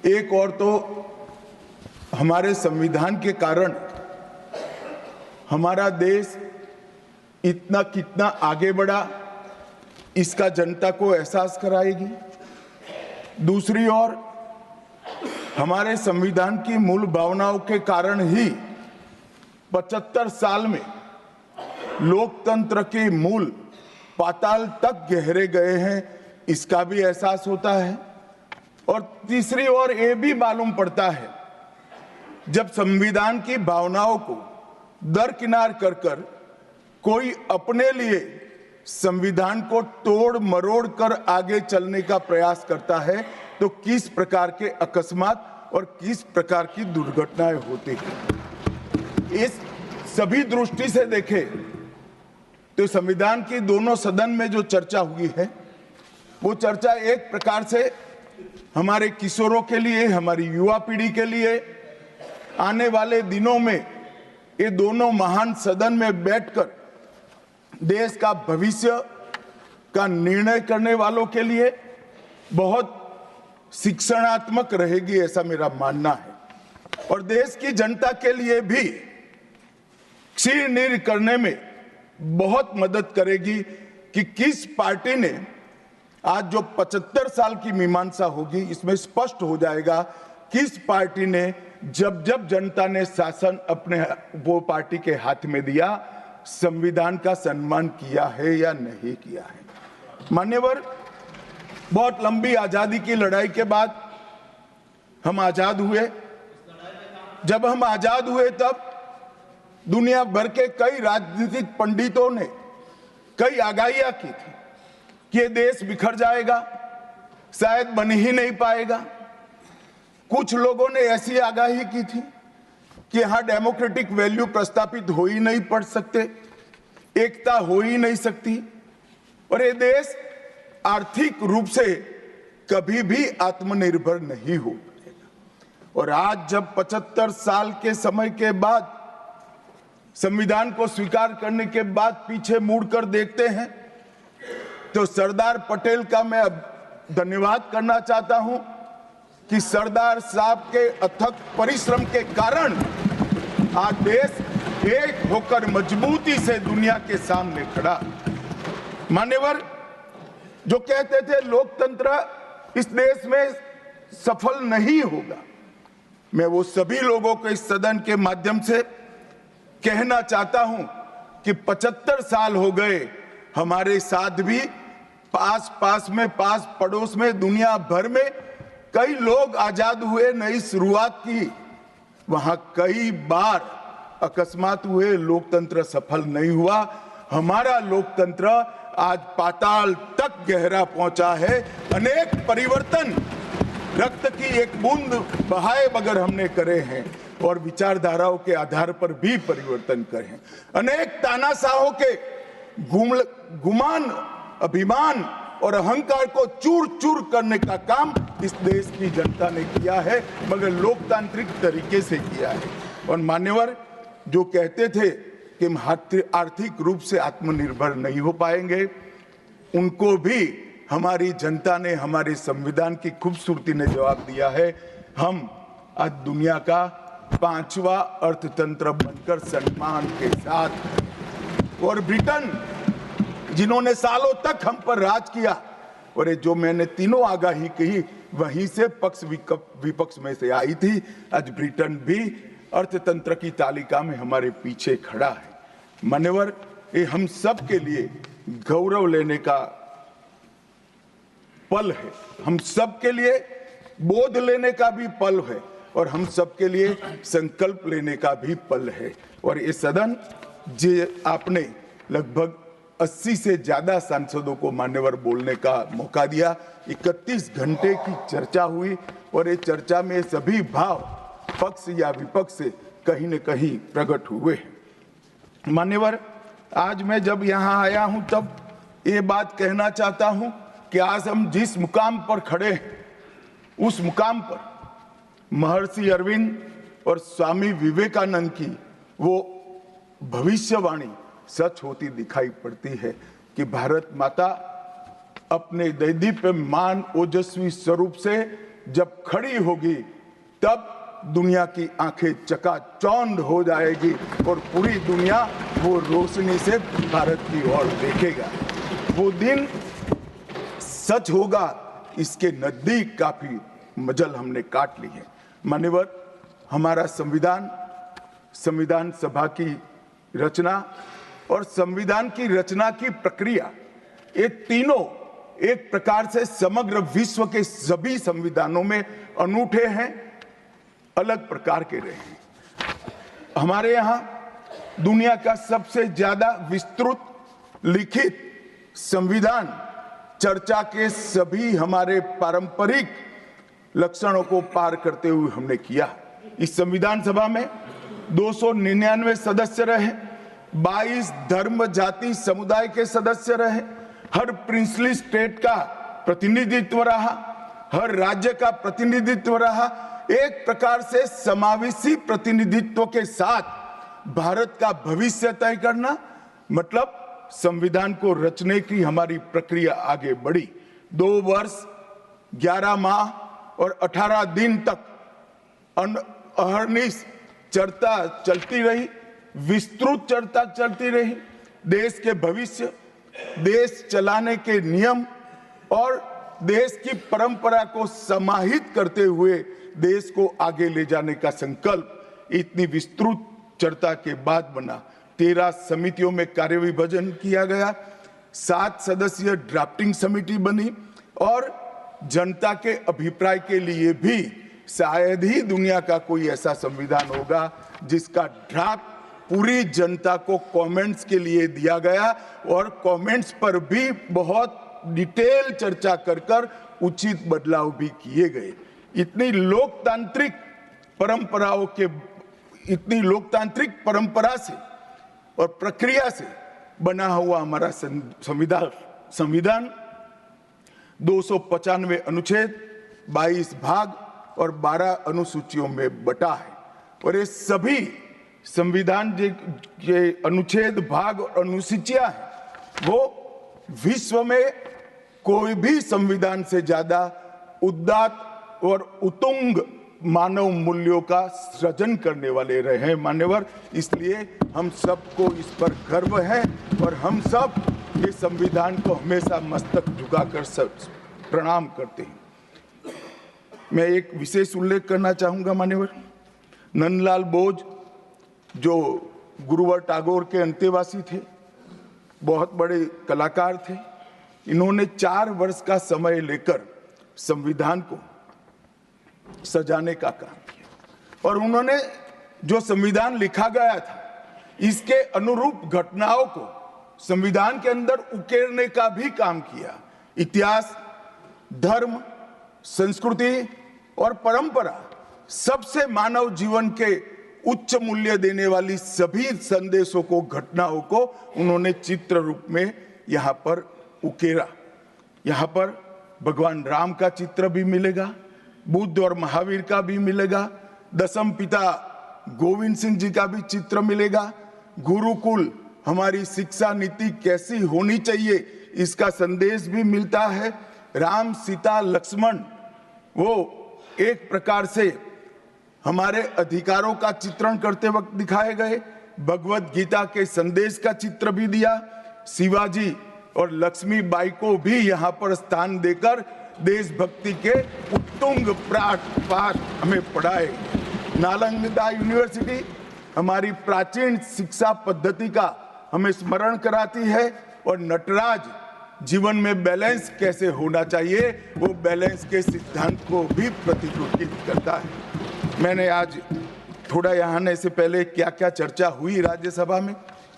एक और तो हमारे संविधान के कारण हमारा देश इतना कितना आगे बढ़ा, इसका जनता को एहसास कराएगी। दूसरी ओर हमारे संविधान की मूल भावनाओं के कारण ही 75 साल में लोकतंत्र के मूल पाताल तक गहरे गए हैं, इसका भी एहसास होता है। और तीसरी ओर ये भी मालूम पड़ता है, जब संविधान की भावनाओं को दरकिनार कर कर कोई अपने लिए संविधान को तोड़ मरोड़ कर आगे चलने का प्रयास करता है, तो किस प्रकार के अकस्मात और किस प्रकार की दुर्घटनाएं होती हैं। इस सभी दृष्टि से देखें तो संविधान की दोनों सदन में जो चर्चा हुई है, वो चर्चा एक प्रकार से हमारे किशोरों के लिए, हमारी युवा पीढ़ी के लिए आने वाले दिनों में ये दोनों महान सदन में बैठकर देश का भविष्य का निर्णय करने वालों के लिए बहुत शिक्षणात्मक रहेगी, ऐसा मेरा मानना है। और देश की जनता के लिए भी क्षीर नीर करने में बहुत मदद करेगी कि किस पार्टी ने आज जो 75 साल की मीमांसा होगी, इसमें स्पष्ट हो जाएगा किस पार्टी ने जब जब जनता ने शासन अपने वो पार्टी के हाथ में दिया, संविधान का सम्मान किया है या नहीं किया है। मान्यवर, बहुत लंबी आजादी की लड़ाई के बाद हम आजाद हुए। जब हम आजाद हुए तब दुनिया भर के कई राजनीतिक पंडितों ने कई आगाहियां की थी कि ये देश बिखर जाएगा, शायद बन ही नहीं पाएगा। कुछ लोगों ने ऐसी आगाही की थी कि यहां डेमोक्रेटिक वैल्यू प्रस्तापित हो ही नहीं पड़ सकते, एकता हो ही नहीं सकती, और ये देश आर्थिक रूप से कभी भी आत्मनिर्भर नहीं हो पाएगा। और आज जब 75 साल के समय के बाद, संविधान को स्वीकार करने के बाद पीछे मुड़कर देखते हैं, तो सरदार पटेल का मैं धन्यवाद करना चाहता हूं कि सरदार साहब के अथक परिश्रम के कारण आज देश एक होकर मजबूती से दुनिया के सामने खड़ा। मान्यवर, जो कहते थे लोकतंत्र इस देश में सफल नहीं होगा, मैं वो सभी लोगों को इस सदन के माध्यम से कहना चाहता हूं कि 75 साल हो गए, हमारे साथ भी पास पड़ोस में, दुनिया भर में कई लोग आजाद हुए, नई शुरुआत की, वहां कई बार अकस्मात हुए, लोकतंत्र सफल नहीं हुआ। हमारा लोकतंत्र आज पाताल तक गहरा पहुंचा है। अनेक परिवर्तन रक्त की एक बूंद बहाए बगैर हमने करे हैं, और विचारधाराओं के आधार पर भी परिवर्तन करे हैं। अनेक तानाशाहों के गुमान, अभिमान और अहंकार को चूर चूर करने का काम इस देश की जनता ने किया है, मगर लोकतांत्रिक तरीके से किया है। और मान्यवर, जो कहते थे कि हम आर्थिक रूप से आत्मनिर्भर नहीं हो पाएंगे, उनको भी हमारी जनता ने, हमारे संविधान की खूबसूरती ने जवाब दिया है। हम आज दुनिया का 5वां अर्थतंत्र बनकर सम्मान के साथ, और ब्रिटेन जिन्होंने सालों तक हम पर राज किया, और जो मैंने तीनों आगाही कही वहीं से पक्ष विपक्ष में से आई थी, आज ब्रिटेन भी अर्थतंत्र की तालिका में हमारे पीछे खड़ा है। मान्यवर, ये हम सब के लिए गौरव लेने का पल है, हम सब के लिए बोध लेने का भी पल है, और हम सब के लिए संकल्प लेने का भी पल है। और ये सदन, जो आपने लगभग 80 से ज्यादा सांसदों को मान्यवर बोलने का मौका दिया, 31 घंटे की चर्चा हुई, और ये चर्चा में सभी भाव पक्ष या विपक्ष से कहीं न कहीं प्रकट हुए हैं। मान्यवर, आज मैं जब यहाँ आया हूँ तब ये बात कहना चाहता हूँ कि आज हम जिस मुकाम पर खड़े हैं, उस मुकाम पर महर्षि अरविंद और स्वामी विवेकानंद की वो भविष्यवाणी सच होती दिखाई पड़ती है कि भारत माता अपने दैदीप्यमान ओजस्वी स्वरूप से जब खड़ी होगी तब दुनिया की आंखें चकाचौंध हो जाएगी और पूरी दुनिया वो रोशनी से भारत की ओर देखेगा। वो दिन सच होगा, इसके नजदीक काफी मजल हमने काट ली है। मान्यवर, हमारा संविधान सभा की रचना और संविधान की रचना की प्रक्रिया, ये तीनों एक प्रकार से समग्र विश्व के सभी संविधानों में अनूठे हैं, अलग प्रकार के रहे हैं। हमारे यहाँ दुनिया का सबसे ज्यादा विस्तृत लिखित संविधान चर्चा के सभी हमारे पारंपरिक लक्षणों को पार करते हुए हमने किया। इस संविधान सभा में 299 सदस्य रहे, 22 धर्म जाति समुदाय के सदस्य रहे, हर प्रिंसली स्टेट का प्रतिनिधित्व रहा, हर राज्य का प्रतिनिधित्व रहा। एक प्रकार से समावेशी प्रतिनिधित्व के साथ भारत का भविष्य तय करना, मतलब संविधान को रचने की हमारी प्रक्रिया आगे बढ़ी। 2 वर्ष 11 माह और 18 दिन तक अहर्निश चर्चा चलती रही, विस्तृत चर्चा चलती रही। देश के भविष्य, देश चलाने के नियम और देश की परंपरा को समाहित करते हुए देश को आगे ले जाने का संकल्प इतनी विस्तृत चर्चा के बाद बना। 13 समितियों में कार्य विभाजन किया गया, 7 सदस्यीय ड्राफ्टिंग समिति बनी और जनता के अभिप्राय के लिए भी शायद ही दुनिया का कोई ऐसा संविधान होगा जिसका ड्राफ्ट पूरी जनता को कमेंट्स के लिए दिया गया और कमेंट्स पर भी बहुत डिटेल चर्चा कर उचित बदलाव भी किए गए। इतनी लोकतांत्रिक परंपरा से और प्रक्रिया से बना हुआ हमारा संविधान 295 अनुच्छेद, 22 भाग और 12 अनुसूचियों में बटा है और ये सभी संविधान के अनुच्छेद, भाग और अनुसूचियां हैं वो विश्व में कोई भी संविधान से ज्यादा उदात्त और उत्तुंग मानव मूल्यों का सृजन करने वाले रहे हैं। मान्यवर, इसलिए हम सबको इस पर गर्व है और हम सब ये संविधान को हमेशा मस्तक झुकाकर प्रणाम करते हैं। मैं एक विशेष उल्लेख करना चाहूंगा मान्यवर, नंदलाल बोस जो गुरुवर टैगोर के अंतेवासी थे, बहुत बड़े कलाकार थे, इन्होंने 4 वर्ष का समय लेकर संविधान को सजाने का काम किया और उन्होंने जो संविधान लिखा गया था इसके अनुरूप घटनाओं को संविधान के अंदर उकेरने का भी काम किया। इतिहास, धर्म, संस्कृति और परंपरा, सबसे मानव जीवन के उच्च मूल्य देने वाली सभी संदेशों को, घटनाओं को उन्होंने चित्र रूप में यहाँ पर उकेरा। यहाँ पर भगवान राम का चित्र भी मिलेगा, बुद्ध और महावीर का भी मिलेगा, दशम पिता गोविंद सिंह जी का भी चित्र मिलेगा, गुरुकुल हमारी शिक्षा नीति कैसी होनी चाहिए इसका संदेश भी मिलता है, राम सीता लक्ष्मण वो एक प्रकार से हमारे अधिकारों का चित्रण करते वक्त दिखाए गए, भगवत गीता के संदेश का चित्र भी दिया, शिवाजी और लक्ष्मीबाई को भी यहाँ पर स्थान देकर देशभक्ति के उत्तुंग पाठ हमें पढ़ाए। नालंदा यूनिवर्सिटी हमारी प्राचीन शिक्षा पद्धति का हमें स्मरण कराती है और नटराज जीवन में बैलेंस कैसे होना चाहिए वो बैलेंस के सिद्धांत को भी प्रतिरूपित करता है। मैंने आज थोड़ा यहाँ आने से पहले क्या क्या चर्चा हुई राज्यसभा में,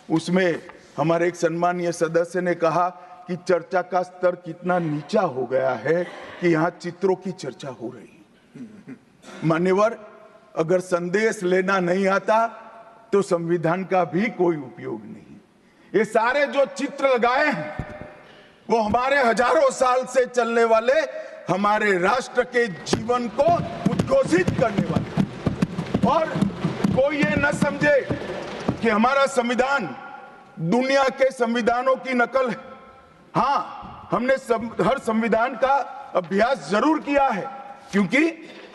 उसमें हमारे एक सम्मानीय सदस्य ने कहा कि चर्चा का स्तर कितना नीचा हो गया है कि यहाँ चित्रों की चर्चा हो रही है। मान्यवर, अगर संदेश लेना नहीं आता तो संविधान का भी कोई उपयोग नहीं। ये सारे जो चित्र लगाए हैं वो हमारे हजारों साल से चलने वाले हमारे राष्ट्र के जीवन को उद्घोषित करने वाले, और कोई ये न समझे कि हमारा संविधान दुनिया के संविधानों की नकल है। हाँ, हमने हर संविधान का अभ्यास जरूर किया है, क्योंकि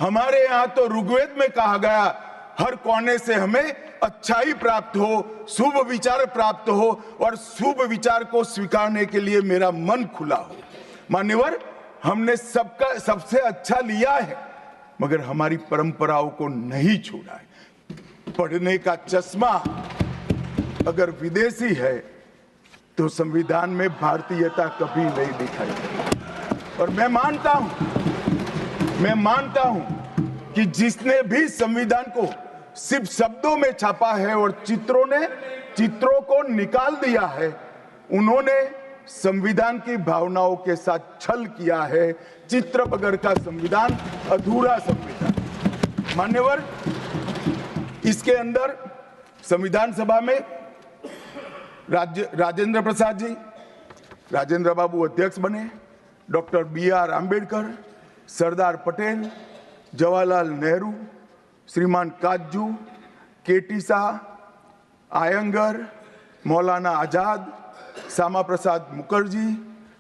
हमारे यहाँ तो ऋग्वेद में कहा गया, हर कोने से हमें अच्छाई प्राप्त हो, शुभ विचार प्राप्त हो और शुभ विचार को स्वीकारने के लिए मेरा मन खुला हो। मान्यवर, हमने सबसे अच्छा लिया है, मगर हमारी परंपराओं को नहीं छोड़ा है। पढ़ने का चश्मा अगर विदेशी है तो संविधान में भारतीयता कभी नहीं दिखाई देती। और मैं मानता हूं कि जिसने भी संविधान को सिर्फ शब्दों में छापा है और चित्रों को निकाल दिया है, उन्होंने संविधान की भावनाओं के साथ छल किया है। चित्र बगैर का संविधान अधूरा संविधान। मान्यवर, इसके अंदर संविधान सभा में राजेंद्र प्रसाद जी, राजेंद्र बाबू अध्यक्ष बने, डॉक्टर BR आंबेडकर, सरदार पटेल, जवाहरलाल नेहरू, श्रीमान काजू, KT Shah, Iyengar, Maulana Azad, Shyama Prasad Mukherjee,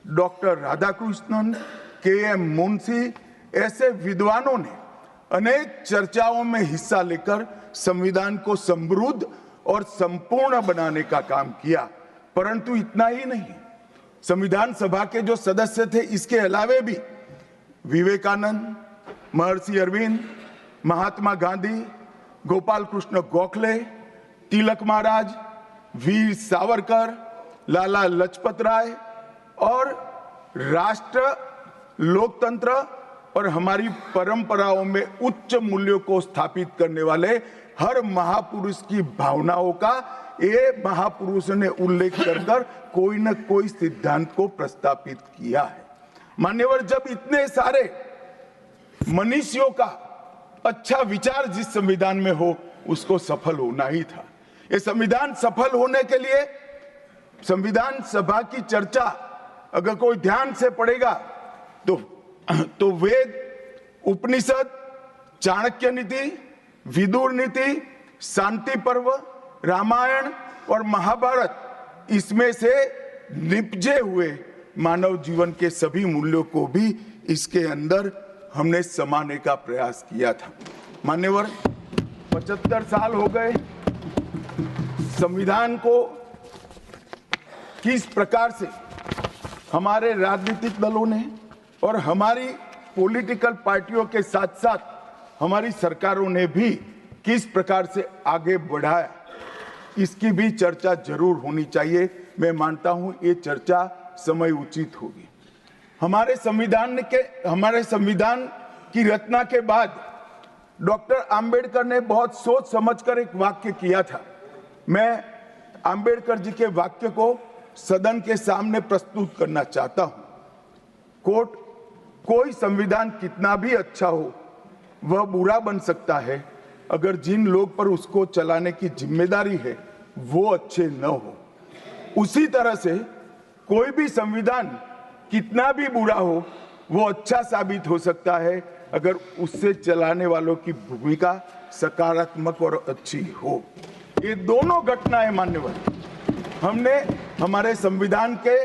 doctor Radhakrishnan, KM Munshi, ऐसे विद्वानों ने अनेक चर्चाओं में हिस्सा लेकर संविधान को समृद्ध और संपूर्ण बनाने का काम किया। परंतु इतना ही नहीं, संविधान सभा के जो सदस्य थे, इसके अलावे भी विवेकानंद, महर्षि अरविंद, महात्मा गांधी, गोपाल कृष्ण गोखले, तिलक महाराज, वीर सावरकर, लाला लजपत राय और राष्ट्र, लोकतंत्र और हमारी परंपराओं में उच्च मूल्यों को स्थापित करने वाले हर महापुरुष की भावनाओं का ये महापुरुष ने उल्लेख कर कोई न कोई सिद्धांत को प्रस्तापित किया है। मान्यवर, जब इतने सारे मनुष्यों का अच्छा विचार जिस संविधान में हो, उसको सफल होना ही था। ये संविधान सफल होने के लिए संविधान सभा की चर्चा अगर कोई ध्यान से पढ़ेगा तो वेद, उपनिषद, चाणक्य नीति, विदुर नीति, शांति पर्व, रामायण और महाभारत, इसमें से निपजे हुए मानव जीवन के सभी मूल्यों को भी इसके अंदर हमने समाने का प्रयास किया था। मान्यवर, 75 साल हो गए संविधान को किस प्रकार से हमारे राजनीतिक दलों ने और हमारी पॉलिटिकल पार्टियों के साथ साथ हमारी सरकारों ने भी किस प्रकार से आगे बढ़ाया, इसकी भी चर्चा जरूर होनी चाहिए। मैं मानता हूं ये चर्चा समय उचित होगी। हमारे संविधान की रचना के बाद डॉक्टर आंबेडकर ने बहुत सोच समझकर एक वाक्य किया था। मैं आंबेडकर जी के वाक्य को सदन के सामने प्रस्तुत करना चाहता हूं। कोट, कोई संविधान कितना भी अच्छा हो, वह बुरा बन सकता है अगर जिन लोग पर उसको चलाने की जिम्मेदारी है वो अच्छे न हो। उसी तरह से कोई भी संविधान कितना भी बुरा हो, वो अच्छा साबित हो सकता है अगर उससे चलाने वालों की भूमिका सकारात्मक और अच्छी हो। ये दोनों घटनाएं मान्यवर हमने हमारे संविधान के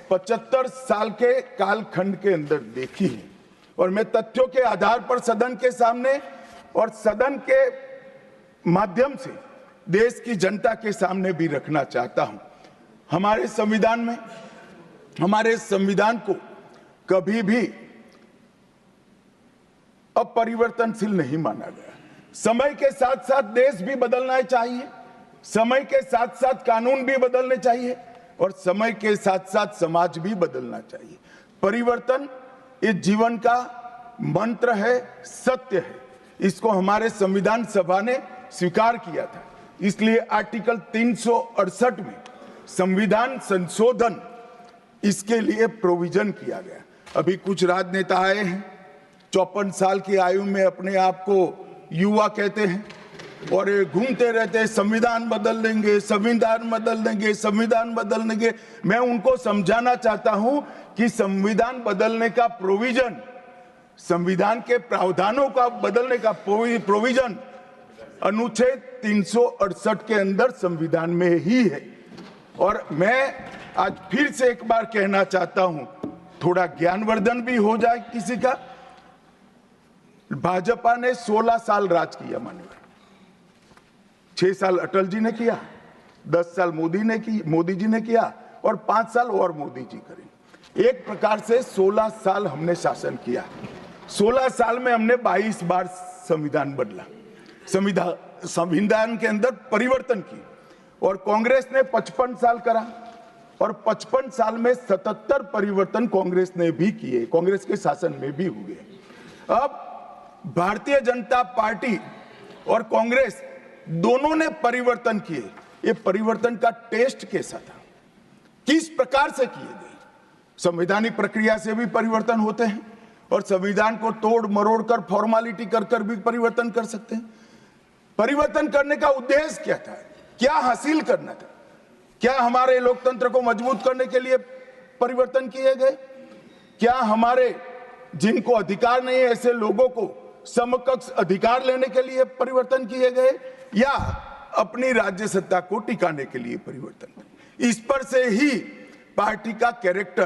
75 साल के कालखंड के अंदर देखी है और मैं तथ्यों के आधार पर सदन के सामने और सदन के माध्यम से देश की जनता के सामने भी रखना चाहता हूं। हमारे संविधान को कभी भी अपरिवर्तनशील नहीं माना गया। समय के साथ साथ देश भी बदलना चाहिए, समय के साथ साथ कानून भी बदलने चाहिए और समय के साथ साथ समाज भी बदलना चाहिए। परिवर्तन ये जीवन का मंत्र है, सत्य है। इसको हमारे संविधान सभा ने स्वीकार किया था। इसलिए आर्टिकल 368 में संविधान संशोधन, इसके लिए प्रोविजन किया गया। अभी कुछ राजनेता आए हैं, 54 साल की आयु में अपने आप को युवा कहते हैं और घूमते रहते हैं, संविधान बदल देंगे, संविधान बदल देंगे, संविधान बदल देंगे। मैं उनको समझाना चाहता हूं कि संविधान बदलने का प्रोविजन, संविधान के प्रावधानों का बदलने का प्रोविजन अनुच्छेद 368 के अंदर संविधान में ही है। और मैं आज फिर से एक बार कहना चाहता हूं, थोड़ा ज्ञानवर्धन भी हो जाए किसी का। भाजपा ने 16 साल राज किया मान्यवर। 6 साल अटल जी ने किया, 10 साल मोदी जी ने किया और 5 साल और मोदी जी करेंगे। एक प्रकार से 16 साल हमने शासन किया। 16 साल में हमने 22 बार संविधान बदला, संविधान के अंदर परिवर्तन की। और कांग्रेस ने 55 साल करा और 55 साल में 77 परिवर्तन कांग्रेस ने भी किए, कांग्रेस के शासन में भी हुए। अब भारतीय जनता पार्टी और कांग्रेस दोनों ने परिवर्तन किए। ये परिवर्तन का टेस्ट कैसा था, किस प्रकार से किए गए? संवैधानिक प्रक्रिया से भी परिवर्तन होते हैं और संविधान को तोड़ मरोड़ कर फॉर्मेलिटी कर भी परिवर्तन कर सकते हैं। परिवर्तन करने का उद्देश्य क्या था, क्या हासिल करना था? क्या हमारे लोकतंत्र को मजबूत करने के लिए परिवर्तन किए गए? क्या हमारे जिनको अधिकार नहीं है ऐसे लोगों को समकक्ष अधिकार लेने के लिए परिवर्तन किए गए, या अपनी राज्य सत्ता को टिकाने के लिए परिवर्तन? इस पर से ही पार्टी का कैरेक्टर,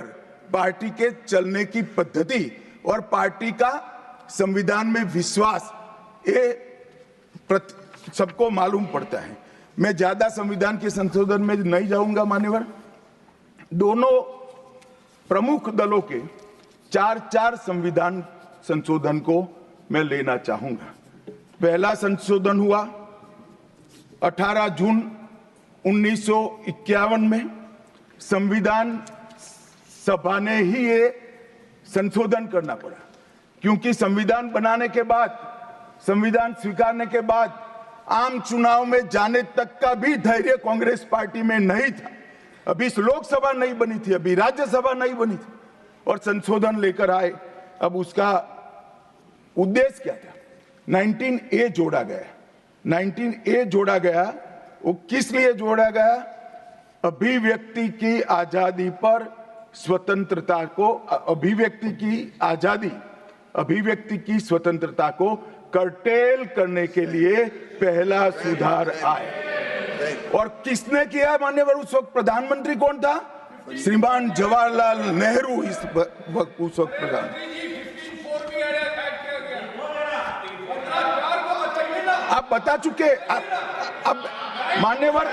पार्टी के चलने की पद्धति और पार्टी का संविधान में विश्वास ये सबको मालूम पड़ता है। मैं ज्यादा संविधान के संशोधन में नहीं जाऊंगा मान्यवर। दोनों प्रमुख दलों के 4 संविधान संशोधन को मैं लेना चाहूंगा। पहला संशोधन हुआ 18 जून 1951 में। संविधान सभा ने ही ये संशोधन करना पड़ा, क्योंकि संविधान बनाने के बाद, संविधान स्वीकारने के बाद आम चुनाव में जाने तक का भी धैर्य कांग्रेस पार्टी में नहीं था। अभी लोकसभा नहीं बनी थी, अभी राज्यसभा नहीं बनी थी और संशोधन लेकर आए। अब उसका उद्देश्य क्या था? 19A जोड़ा गया। 19A जोड़ा गया, वो किस लिए जोड़ा गया? अभिव्यक्ति की आजादी पर स्वतंत्रता को, अभिव्यक्ति की आजादी, अभिव्यक्ति की स्वतंत्रता को कर्टेल करने के लिए पहला सुधार आया। और किसने किया मान्यवर? उस वक्त प्रधानमंत्री कौन था? श्रीमान जवाहरलाल नेहरू उस वक्त प्रधान। आप बता चुके। अब मान्यवर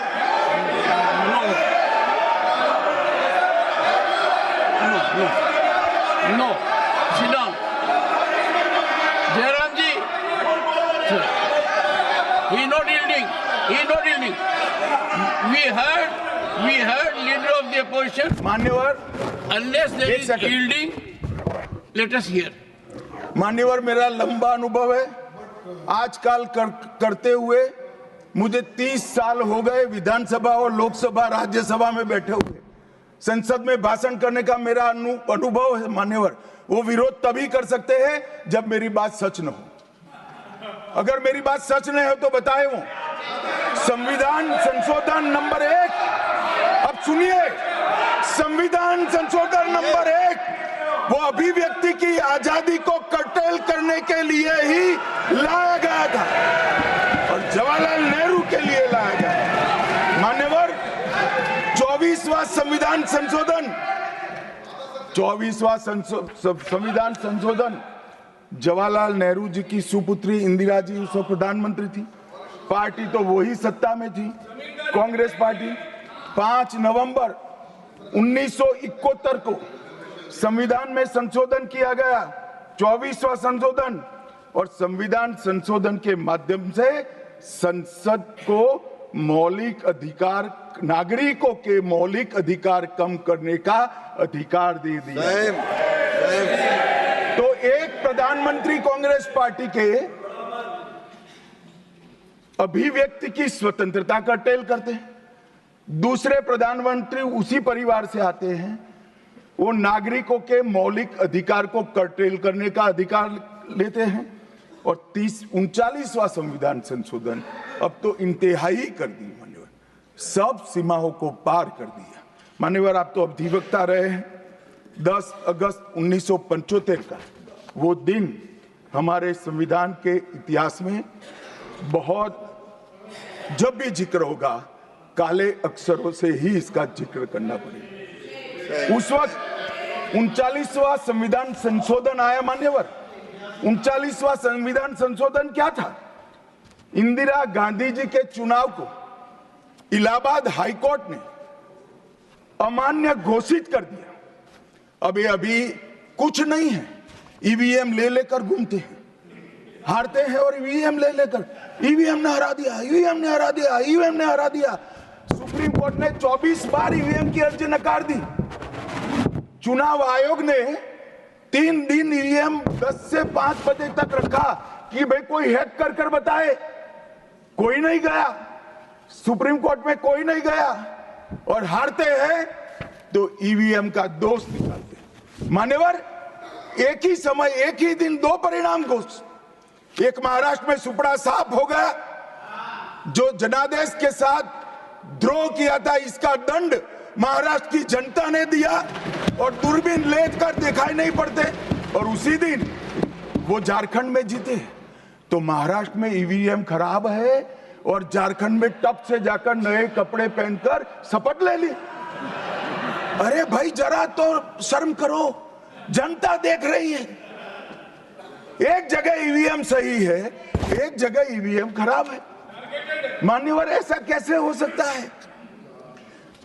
no sit down. Jairam ji, he not yielding. He not yielding. We heard leader of the opposition. मान्यवर, Unless there is yielding, let us hear. मान्यवर, मेरा लंबा अनुभव है आजकल करते हुए। मुझे 30 साल हो गए विधानसभा और लोकसभा राज्यसभा में बैठे हुए। संसद में भाषण करने का मेरा अनुभव है मान्यवर। वो विरोध तभी कर सकते हैं जब मेरी बात सच न हो। अगर मेरी बात सच नहीं हो तो बताए वो। संविधान संशोधन नंबर 1, अब सुनिए, संविधान संशोधन नंबर 1 वो अभिव्यक्ति की आजादी को कर्टेल करने के लिए ही लाया गया था और जवाहरलाल नेहरू के लिए लाया गया। मान्यवर, 24वां संविधान संशोधन, 24वां संविधान संशोधन जवाहरलाल नेहरू जी की सुपुत्री इंदिरा जी उस वक्त प्रधानमंत्री थी। पार्टी तो वही सत्ता में थी, कांग्रेस पार्टी। 5 नवंबर 1971 को संविधान में संशोधन किया गया, 24वां संशोधन। और संविधान संशोधन के माध्यम से संसद को मौलिक अधिकार, नागरिकों के मौलिक अधिकार कम करने का अधिकार दे दिया। तो एक प्रधानमंत्री कांग्रेस पार्टी के अभिव्यक्ति की स्वतंत्रता का टेल करते हैं, दूसरे प्रधानमंत्री उसी परिवार से आते हैं, वो नागरिकों के मौलिक अधिकार को कर्टेल करने का अधिकार लेते हैं। और 39वां संविधान संशोधन अब तो इंतहाई कर दी मान्यवर, सब सीमाओं को पार कर दिया। मान्यवर, आप तो अधिवक्ता रहे हैं। 10 अगस्त 1975 का वो दिन हमारे संविधान के इतिहास में बहुत, जब भी जिक्र होगा काले अक्षरों से ही इसका जिक्र करना पड़ेगा। उस वक्त 39वां संविधान संशोधन आया मान्यवर, 39वां संविधान संशोधन क्या था? इंदिरा गांधी जी के चुनाव को इलाहाबाद हाईकोर्ट ने अमान्य घोषित कर दिया। अभी कुछ नहीं है, ईवीएम ले लेकर घूमते हैं, हारते हैं और ईवीएम ले लेकर, ईवीएम ने हरा दिया, ईवीएम ने हरा दिया, ईवीएम ने हरा दिया। सुप्रीम कोर्ट ने 24 बार ईवीएम की अर्जी नकार दी। चुनाव आयोग ने 3 दिन ईवीएम 10 से 5 बजे तक रखा कि भाई कोई हैक कर बताए। कोई नहीं गया, सुप्रीम कोर्ट में कोई नहीं गया, और हारते हैं तो ईवीएम का दोष निकालते हैं। मान्यवर, एक ही समय, एक ही दिन 2 परिणाम घोषित। एक महाराष्ट्र में सुपड़ा साफ हो गया, जो जनादेश के साथ द्रोह किया था, इसका दंड महाराष्ट्र की जनता ने दिया और दूरबीन लेकर दिखाई नहीं पड़ते, और उसी दिन वो झारखंड में जीते। तो महाराष्ट्र में ईवीएम खराब है और झारखंड में टप से जाकर नए कपड़े पहनकर शपथ ले ली। अरे भाई, जरा तो शर्म करो, जनता देख रही है। एक जगह ईवीएम सही है, एक जगह ईवीएम खराब है। मान्यवर, ऐसा कैसे हो सकता है?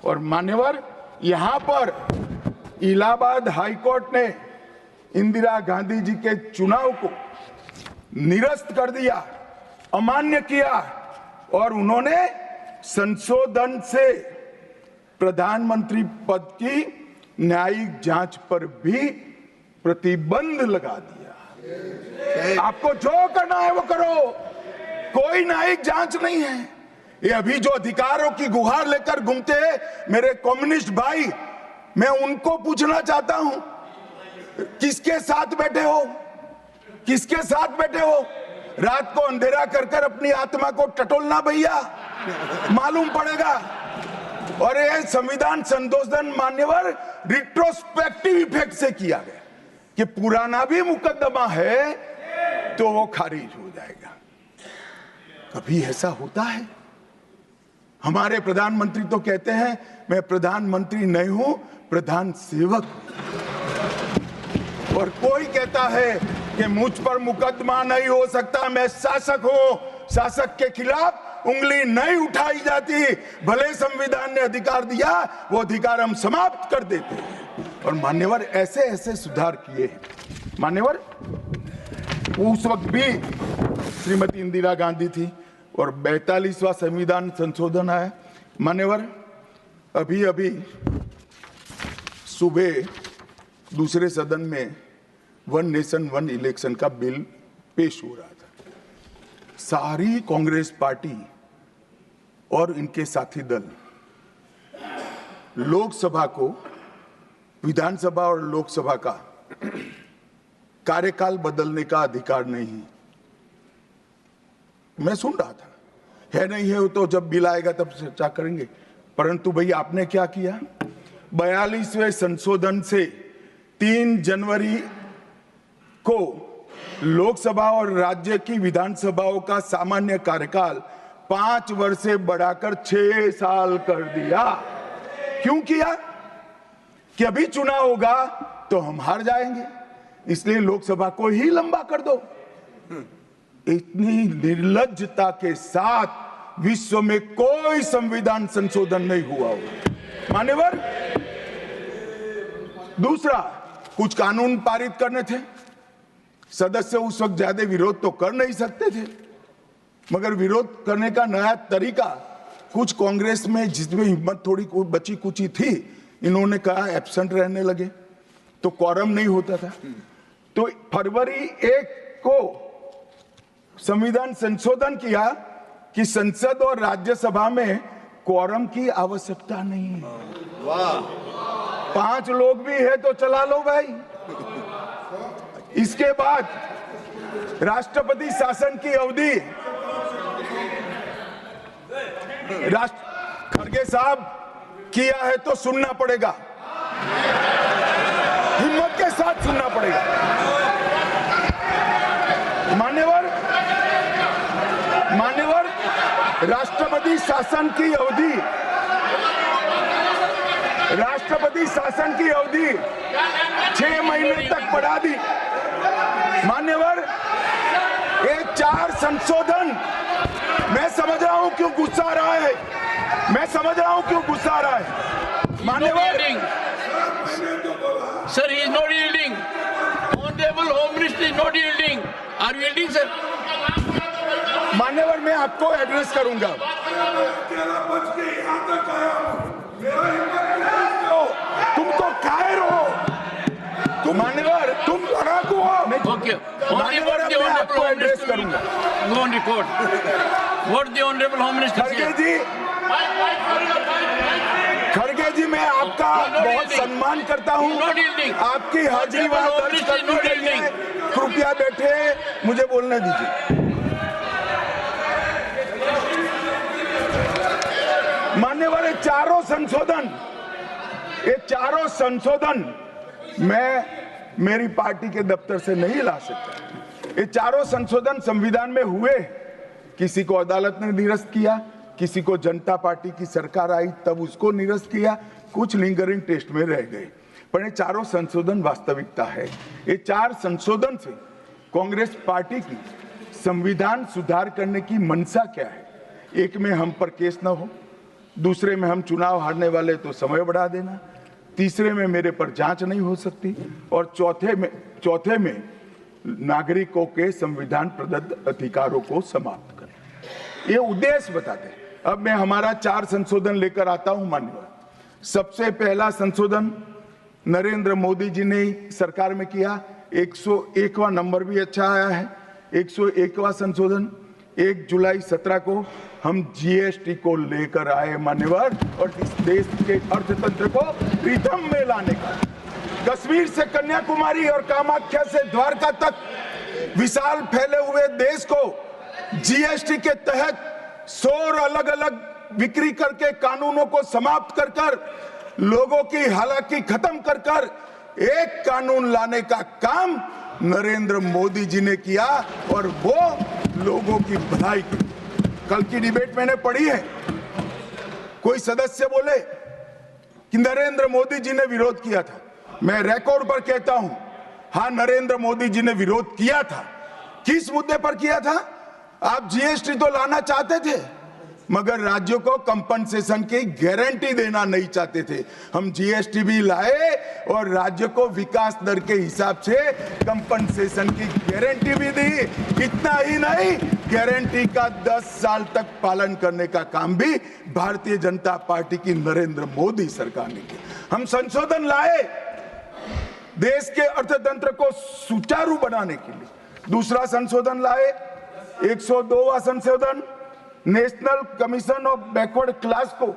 और मान्यवर, यहां पर इलाहाबाद हाईकोर्ट ने इंदिरा गांधी जी के चुनाव को निरस्त कर दिया, अमान्य किया, और उन्होंने संशोधन से प्रधानमंत्री पद की न्यायिक जांच पर भी प्रतिबंध लगा दिया। आपको जो करना है वो करो, कोई न्यायिक जांच नहीं है। ये अभी जो अधिकारों की गुहार लेकर घूमते हैं मेरे कम्युनिस्ट भाई, मैं उनको पूछना चाहता हूं, किसके साथ बैठे हो? किसके साथ बैठे हो? रात को अंधेरा कर अपनी आत्मा को टटोलना भैया, मालूम पड़ेगा। और ये संविधान संशोधन मान्यवर रिट्रोस्पेक्टिव इफेक्ट से किया गया कि पुराना भी मुकदमा है तो वो खारिज हो जाएगा। कभी ऐसा होता है? हमारे प्रधानमंत्री तो कहते हैं मैं प्रधानमंत्री नहीं हूं, प्रधान सेवक। और कोई कहता है कि मुझ पर मुकदमा नहीं हो सकता, मैं शासक हूं, शासक के खिलाफ उंगली नहीं उठाई जाती। भले संविधान ने अधिकार दिया, वो अधिकार हम समाप्त कर देते हैं। और मान्यवर, ऐसे ऐसे सुधार किए हैं। मान्यवर, उस वक्त भी श्रीमती इंदिरा गांधी थी और 42वां संविधान संशोधन आया। मान्यवर, अभी सुबह दूसरे सदन में 1 नेशन 1 इलेक्शन का बिल पेश हो रहा था। सारी कांग्रेस पार्टी और इनके साथी दल लोकसभा को, विधानसभा और लोकसभा का कार्यकाल बदलने का अधिकार नहीं। मैं सुन रहा था, है नहीं है तो जब बिल आएगा तब चर्चा करेंगे। परंतु भाई, आपने क्या किया? 42वें संशोधन से 3 जनवरी को लोकसभा और राज्य की विधानसभाओं का सामान्य कार्यकाल 5 वर्ष से बढ़ाकर 6 साल कर दिया। क्यों किया? कि अभी चुनाव होगा तो हम हार जाएंगे, इसलिए लोकसभा को ही लंबा कर दो। इतनी निर्लज्जता के साथ विश्व में कोई संविधान संशोधन नहीं हुआ होगा। मान्यवर, दूसरा, कुछ कानून पारित करने थे। सदस्य उस वक्त ज्यादा विरोध तो कर नहीं सकते थे, मगर विरोध करने का नया तरीका कुछ कांग्रेस में, जिसमें हिम्मत थोड़ी बची कुची थी, इन्होंने कहा एब्सेंट रहने लगे तो क्वारम नहीं होता था। तो फरवरी 1 को संविधान संशोधन किया कि संसद और राज्यसभा में क्वारम की आवश्यकता नहीं है। वाह, 5 लोग भी है तो चला लो भाई। इसके बाद राष्ट्रपति शासन की अवधि, खड़गे साहब किया है तो सुनना पड़ेगा, हिम्मत के साथ सुनना पड़ेगा। मान्यवर, राष्ट्रपति शासन की अवधि 6 महीने तक बढ़ा दी। मान्यवर, ये 4 संशोधन, मैं समझ रहा हूं क्यों गुस्सा आ रहा है, मैं समझ रहा हूं क्यों गुस्सा आ रहा है। मान्यवर, Sir, he is not yielding. Honorable Home Minister is not yielding. Are you yielding, sir? मान्यवर, मैं आपको एड्रेस करूंगा। तुम तो कायर हो, तुम मान्यवर, तुम लड़ाकू हो। Okay. मान्यवर, What the मैं Honorable आपको Home एड्रेस Minister करूंगा। will go on record. What the Honorable Home Minister खड़गे said. जी, खड़गे जी, मैं आपका बहुत सम्मान करता हूं, आपकी हाजिरी वहां दर्ज कर दी गई है। कृपया बैठे, मुझे बोलने दीजिए। मान्यवर, ये चारों संशोधन मैं मेरी पार्टी के दफ्तर से नहीं ला सकता। ये चारों संशोधन संविधान में हुए, किसी को अदालत ने निरस्त किया, किसी को जनता पार्टी की सरकार आई तब उसको निरस्त किया, कुछ लिंगरिंग टेस्ट में रह गए, पर ये चारों संशोधन वास्तविकता है। ये 4 संशोधन से कांग्रेस पार्टी की संविधान सुधार करने की मंशा क्या है? एक में हम पर केस न हो, दूसरे में हम चुनाव हारने वाले तो समय बढ़ा देना, तीसरे में मेरे पर जांच नहीं हो सकती, और चौथे में नागरिकों के संविधान प्रदत्त अधिकारों को समाप्त करना। ये उद्देश्य बताते हैं। अब मैं हमारा 4 संशोधन लेकर आता हूं। मान्यवर, सबसे पहला संशोधन नरेंद्र मोदी जी ने सरकार में किया, 101वां नंबर भी अच्छा आया है। 101वां संशोधन 1 जुलाई 17 को हम जीएसटी को लेकर आए मान्यवर, और इस देश के अर्थतंत्र को रिदम में लाने का, कश्मीर से कन्याकुमारी और कामाख्या से द्वारका तक विशाल फैले हुए देश को जीएसटी के तहत 100 अलग अलग बिक्री करके कानूनों को समाप्त कर कर लोगों की हालाकी खत्म कर कर एक कानून लाने का काम नरेंद्र मोदी जी ने किया, और वो लोगों की भलाई की। कल की डिबेट मैंने पढ़ी है, कोई सदस्य बोले कि नरेंद्र मोदी जी ने विरोध किया था। मैं रिकॉर्ड पर कहता हूं, हां, नरेंद्र मोदी जी ने विरोध किया था। किस मुद्दे पर किया था? आप जीएसटी तो लाना चाहते थे, मगर राज्यों को कंपनसेशन की गारंटी देना नहीं चाहते थे। हम जीएसटी भी लाए और राज्य को विकास दर के हिसाब से कंपनसेशन की गारंटी भी दी। इतना ही नहीं, गारंटी का 10 साल तक पालन करने का काम भी भारतीय जनता पार्टी की नरेंद्र मोदी सरकार ने किया। हम संशोधन लाए देश के अर्थतंत्र को सुचारू बनाने के लिए। दूसरा संशोधन लाए, 102वां संशोधन, national commission of backward class को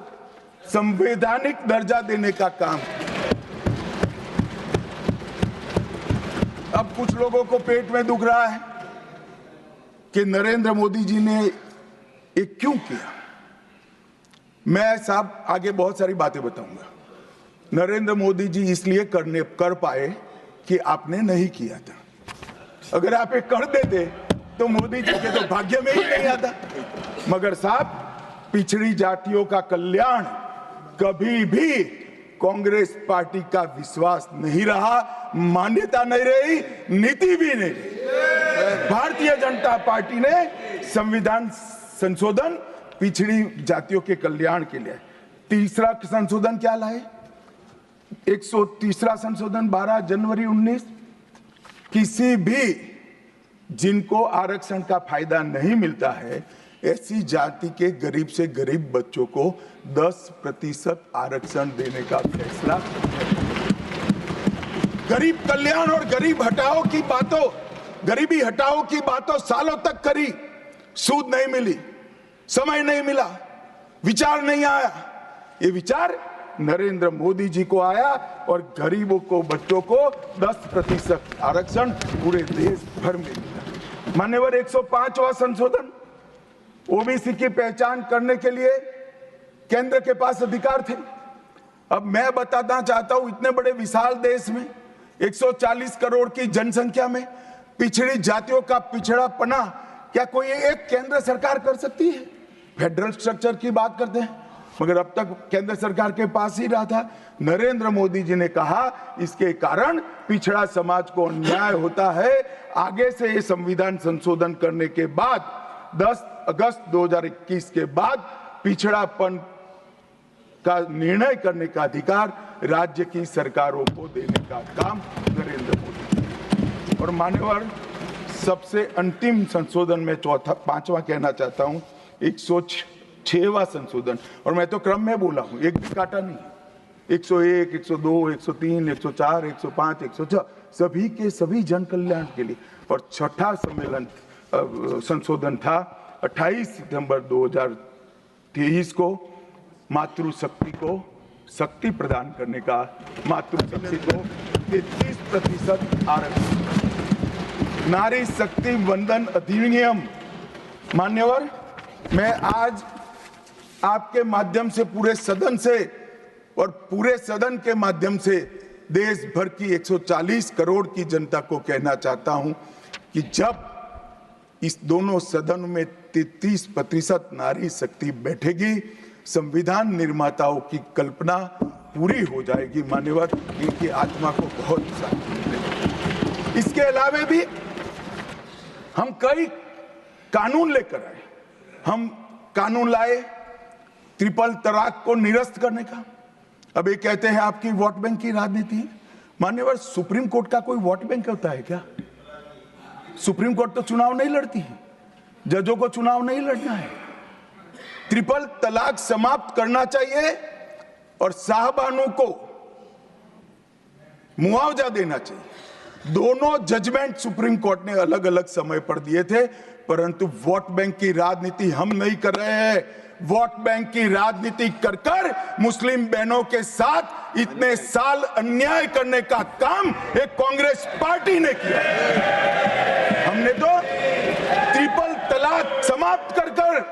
संवैधानिक दर्जा देने का काम। अब कुछ लोगों को पेट में दुख रहा है कि नरेंद्र मोदी जी ने ये क्यों किया। मैं साहब आगे बहुत सारी बातें बताऊंगा। नरेंद्र मोदी जी इसलिए कर पाए कि आपने नहीं किया था। अगर आप ये कर देते तो मोदी जी के तो भाग्य में ही नहीं आता। मगर साहब, पिछड़ी जातियों का कल्याण कभी भी कांग्रेस पार्टी का विश्वास नहीं रहा, मान्यता नहीं रही, नीति भी नहीं रही। भारतीय जनता पार्टी ने संविधान संशोधन पिछड़ी जातियों के कल्याण के लिए। तीसरा संशोधन क्या लाए? 130वां संशोधन 12 जनवरी 19, किसी भी जिनको आरक्षण का फायदा नहीं मिलता है, ऐसी जाति के गरीब से गरीब बच्चों को 10% आरक्षण देने का फैसला। गरीब कल्याण और गरीबी हटाओ की बातों सालों तक करी, सूद नहीं मिली, समय नहीं मिला, विचार नहीं आया। ये विचार नरेंद्र मोदी जी को आया और गरीबों को, बच्चों को 10% आरक्षण पूरे देश भर में मिला। मान्यवर, 105वां संशोधन, ओबीसी की पहचान करने के लिए केंद्र के पास अधिकार थे। अब मैं बताना चाहता हूं, इतने बड़े विशाल देश में 140 करोड़ की जनसंख्या में पिछड़ी जातियों का पिछड़ापना क्या कोई एक केंद्र सरकार कर सकती है? फेडरल स्ट्रक्चर की बात करते हैं, मगर अब तक केंद्र सरकार के पास ही रहा था। नरेंद्र मोदी जी ने कहा इसके कारण पिछड़ा समाज को अन्याय होता है। आगे से ये संविधान संशोधन करने के बाद 10 अगस्त 2021 के बाद पिछड़ापन का निर्णय करने का अधिकार राज्य की सरकारों को देने का काम नरेंद्र मोदी। और मान्यवर, सबसे अंतिम संशोधन में पांचवा कहना चाहता हूं, 106वां संशोधन, और मैं तो क्रम में बोला हूं, एक भी काटा नहीं। 101, 102, 103, 104, 105, 106 सभी के सभी जन कल्याण के लिए। और छठा सम्मेलन संशोधन था 28 सितंबर 2023 को, मातृशक्ति को शक्ति प्रदान करने का, मातृशक्ति को 33% आरक्षण, नारी शक्ति वंदन अधिनियम। मान्यवर, मैं आज आपके माध्यम से पूरे सदन से और पूरे सदन के माध्यम से देश भर की 140 करोड़ की जनता को कहना चाहता हूं कि जब इस दोनों सदन में 33% नारी शक्ति बैठेगी, संविधान निर्माताओं की कल्पना पूरी हो जाएगी। मान्यवर, इनकी आत्मा को बहुत शांति मिलेगी। इसके अलावा भी हम कई कानून लेकर आए। हम कानून लाए ट्रिपल तलाक को निरस्त करने का। अब ये कहते हैं आपकी वोट बैंक की राजनीति है। मान्यवर, सुप्रीम कोर्ट का कोई वोट बैंक होता है क्या? सुप्रीम कोर्ट तो चुनाव नहीं लड़ती है, जजों को चुनाव नहीं लड़ना है। ट्रिपल तलाक समाप्त करना चाहिए और साहबानों को मुआवजा देना चाहिए। दोनों जजमेंट सुप्रीम कोर्ट ने अलग अलग समय पर दिए थे, परंतु वोट बैंक की राजनीति हम नहीं कर रहे हैं। वोट बैंक की राजनीति कर कर मुस्लिम बहनों के साथ इतने साल अन्याय करने का काम एक कांग्रेस पार्टी ने किया। हमने तो ट्रिपल तलाक समाप्त कर कर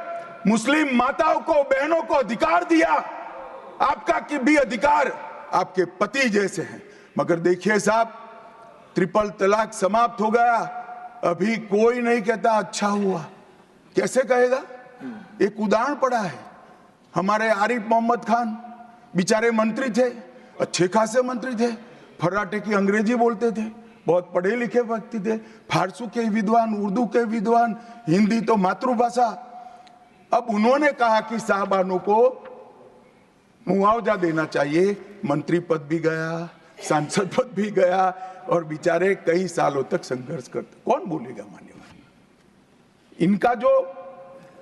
मुस्लिम माताओं को, बहनों को अधिकार दिया। आपका कि भी अधिकार आपके पति जैसे हैं। मगर देखिए साहब, ट्रिपल तलाक समाप्त हो गया, अभी कोई नहीं कहता अच्छा हुआ। कैसे कहेगा? एक उदाहरण पड़ा है, हमारे आरिफ मोहम्मद खान बेचारे मंत्री थे, अच्छे खासे मंत्री थे, फर्राटे की अंग्रेजी बोलते थे, बहुत पढ़े लिखे व्यक्ति थे, फारसी के विद्वान, उर्दू के विद्वान, हिंदी तो मातृभाषा। अब उन्होंने कहा कि साहबानों को मुआवजा देना चाहिए। मंत्री पद भी गया, सांसद पद भी गया और बेचारे कई सालों तक संघर्ष करते। कौन बोलेगा? मान्यवर, इनका जो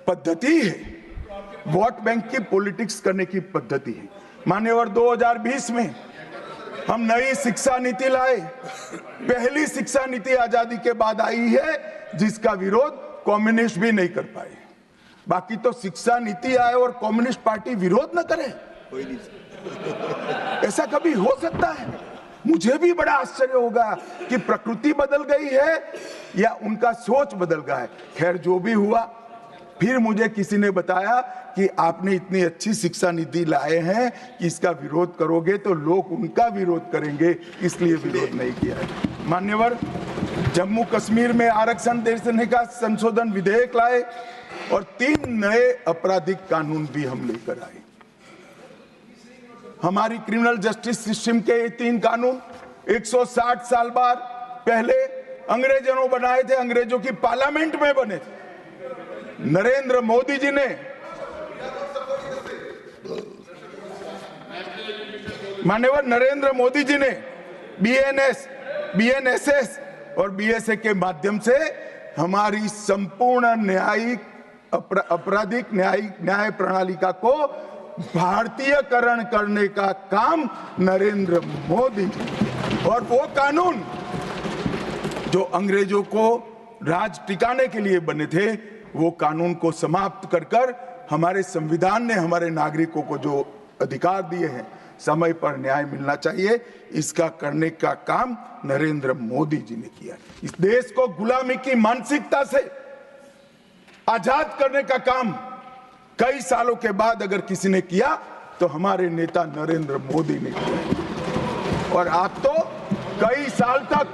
पद्धति है वोट बैंक की पॉलिटिक्स करने की पद्धति है। मान्यवर, 2020 में हम नई शिक्षा नीति लाए। पहली शिक्षा नीति आजादी के बाद आई है जिसका विरोध कम्युनिस्ट भी नहीं कर पाए। बाकी तो शिक्षा नीति आए और कम्युनिस्ट पार्टी विरोध न करे, ऐसा कभी हो सकता है? मुझे भी बड़ा आश्चर्य होगा कि प्रकृति बदल गई है या उनका सोच बदल गया है। खैर, जो भी हुआ, फिर मुझे किसी ने बताया कि आपने इतनी अच्छी शिक्षा नीति लाए हैं कि इसका विरोध करोगे तो लोग उनका विरोध करेंगे, इसलिए विरोध नहीं किया है। मान्यवर, जम्मू कश्मीर में आरक्षण देने का संशोधन विधेयक लाए और 3 नए आपराधिक कानून भी हम लेकर आए। हमारी क्रिमिनल जस्टिस सिस्टम के ये 3 कानून 160 साल बाद पहले अंग्रेजों ने बनाए थे, अंग्रेजों की पार्लियामेंट में बने थे। नरेंद्र मोदी जी ने, माननीय नरेंद्र मोदी जी ने बीएनएस, बीएनएसएस और बीएसए के माध्यम से हमारी संपूर्ण न्यायिक आपराधिक न्याय प्रणालिका को भारतीयकरण करने का काम नरेंद्र मोदी जी। और वो कानून जो अंग्रेजों को राज टिकाने के लिए बने थे, वो कानून को समाप्त कर कर हमारे संविधान ने हमारे नागरिकों को जो अधिकार दिए हैं, समय पर न्याय मिलना चाहिए, इसका करने का काम नरेंद्र मोदी जी ने किया। इस देश को गुलामी की मानसिकता से आजाद करने का काम कई सालों के बाद अगर किसी ने किया तो हमारे नेता नरेंद्र मोदी ने किया। और आप तो कई साल तक,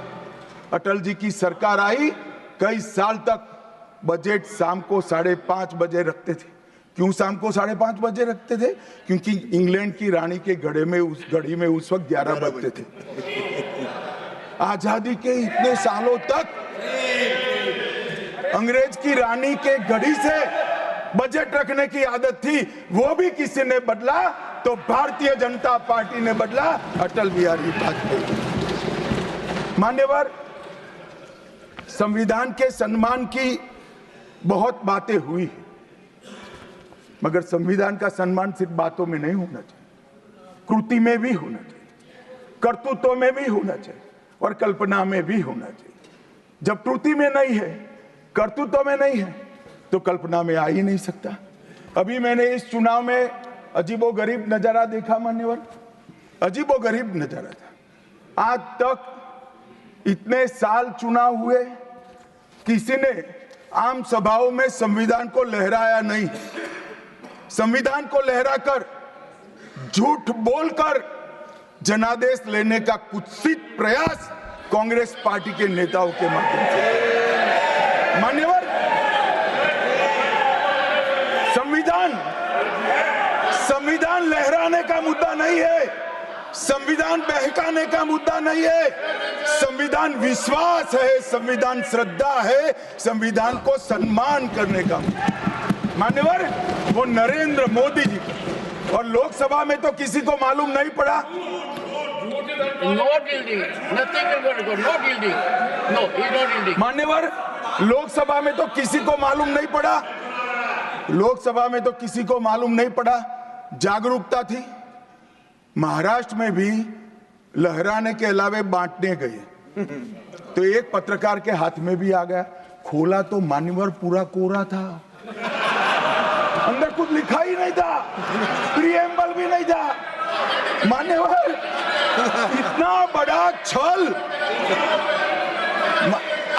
अटल जी की सरकार आई, कई साल तक बजट शाम को 5:30 बजे रखते थे, क्यों शाम को 5:30 बजे रखते थे? क्योंकि इंग्लैंड की रानी के घड़ी में उस वक्त 11 बजते थे। आजादी के इतने सालों तक अंग्रेज की रानी के घड़ी से बजट रखने की आदत थी, वो भी किसी ने बदला तो भारतीय जनता पार्टी ने बदला, अटल बिहारी वाजपेयी। मान्यवर, संविधान के सम्मान की बहुत बातें हुई है, मगर संविधान का सम्मान सिर्फ बातों में नहीं होना चाहिए, कृति में भी होना चाहिए, कर्तृत्व में भी होना चाहिए और कल्पना में भी होना चाहिए। जब कृति में नहीं है, कर्तृत्व में नहीं है, तो कल्पना में आ ही नहीं सकता। अभी मैंने इस चुनाव में अजीबोगरीब नजारा देखा मान्यवर, अजीबोगरीब नजारा था। आज तक इतने साल चुनाव हुए, किसी ने आम सभाओं में संविधान को लहराया नहीं। संविधान को लहराकर, झूठ बोलकर जनादेश लेने का कुत्सित प्रयास कांग्रेस पार्टी के नेताओं के माध्यम से। मान्यवर, संविधान लहराने का मुद्दा नहीं है, संविधान बहकाने का मुद्दा नहीं है। संविधान विश्वास है, संविधान श्रद्धा है, संविधान को सम्मान करने का। मान्यवर, वो नरेंद्र मोदी जी और लोकसभा में तो किसी को मालूम नहीं पड़ा। मान्यवर, लोकसभा में तो किसी को मालूम नहीं पड़ा, लोकसभा में तो किसी को मालूम नहीं पड़ा। जागरूकता थी। महाराष्ट्र में भी लहराने के अलावे बांटने गए तो एक पत्रकार के हाथ में भी आ गया, खोला तो मान्यवर पूरा कोरा था, अंदर कुछ लिखा ही नहीं था, प्रीएम्बल भी नहीं था। मान्यवर, इतना बड़ा छल।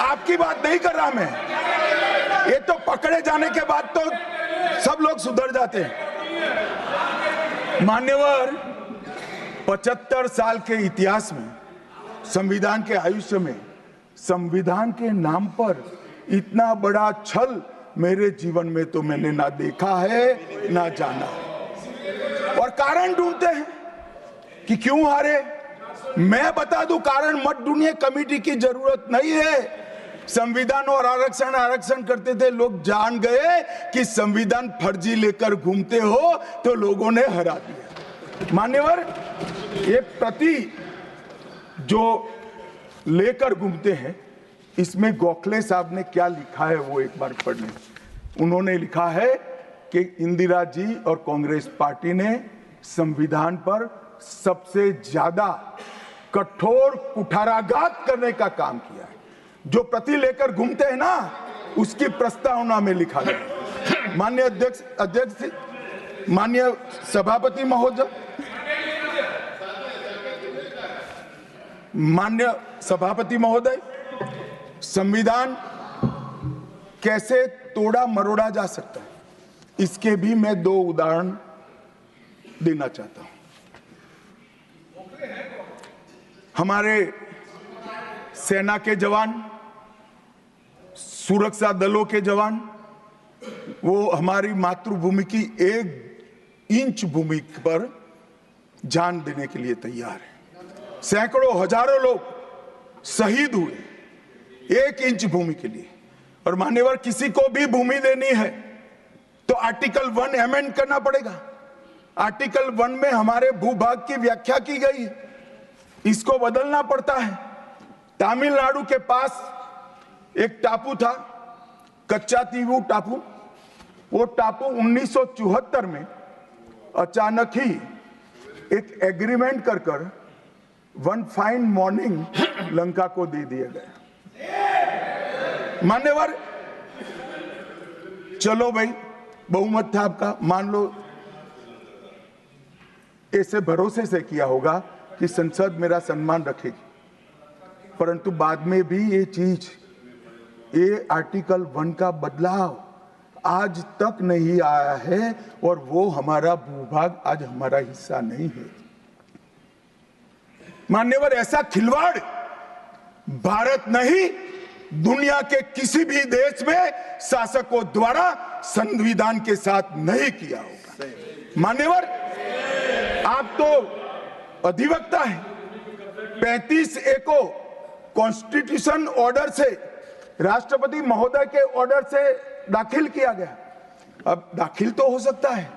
आपकी बात नहीं कर रहा मैं, ये तो पकड़े जाने के बाद तो सब लोग सुधर जाते हैं। मान्यवर, 75 साल के इतिहास में, संविधान के आयुष्य में, संविधान के नाम पर इतना बड़ा छल मेरे जीवन में तो मैंने ना देखा है ना जाना है। और कारण ढूंढते हैं कि क्यों हारे। मैं बता दूं, कारण मत ढूंढिए, कमेटी की जरूरत नहीं है। संविधान और आरक्षण करते थे, लोग जान गए कि संविधान फर्जी लेकर घूमते हो तो लोगों ने हरा दिया। मान्यवर, ये प्रति जो लेकर घूमते हैं, इसमें गोखले साहब ने क्या लिखा है वो एक बार पढ़ लें। उन्होंने लिखा है कि इंदिरा जी और कांग्रेस पार्टी ने संविधान पर सबसे ज्यादा कठोर कुठाराघात करने का काम किया है। जो प्रति लेकर घूमते हैं ना, उसकी प्रस्तावना में लिखा गया। माननीय अध्यक्ष, माननीय सभापति महोदय, माननीय सभापति महोदय, संविधान कैसे तोड़ा मरोड़ा जा सकता है, इसके भी मैं 2 उदाहरण देना चाहता हूं। हमारे सेना के जवान, सुरक्षा दलों के जवान, वो हमारी मातृभूमि की 1 इंच भूमि पर जान देने के लिए तैयार है। सैकड़ों हजारों लोग शहीद हुए 1 इंच भूमि के लिए। और मान्यवर, किसी को भी भूमि देनी है तो आर्टिकल 1 अमेंड करना पड़ेगा। आर्टिकल 1 में हमारे भूभाग की व्याख्या की गई है, इसको बदलना पड़ता है। तमिलनाडु के पास एक टापू था, कच्चा तीवू टापू। वो टापू 1974 में अचानक ही एक एग्रीमेंट कर वन फाइन मॉर्निंग लंका को दे दिया गया। मान्यवर, चलो भाई, बहुमत था आपका, मान लो ऐसे भरोसे से किया होगा कि संसद मेरा सम्मान रखेगी, परंतु बाद में भी ये चीज, ये आर्टिकल 1 का बदलाव आज तक नहीं आया है और वो हमारा भूभाग आज हमारा हिस्सा नहीं है। मान्यवर, ऐसा खिलवाड़ भारत नहीं, दुनिया के किसी भी देश में शासकों द्वारा संविधान के साथ नहीं किया होगा। मान्यवर, आप तो अधिवक्ता हैं। 35A को कॉन्स्टिट्यूशन ऑर्डर से, राष्ट्रपति महोदय के ऑर्डर से दाखिल किया गया। अब दाखिल तो हो सकता है,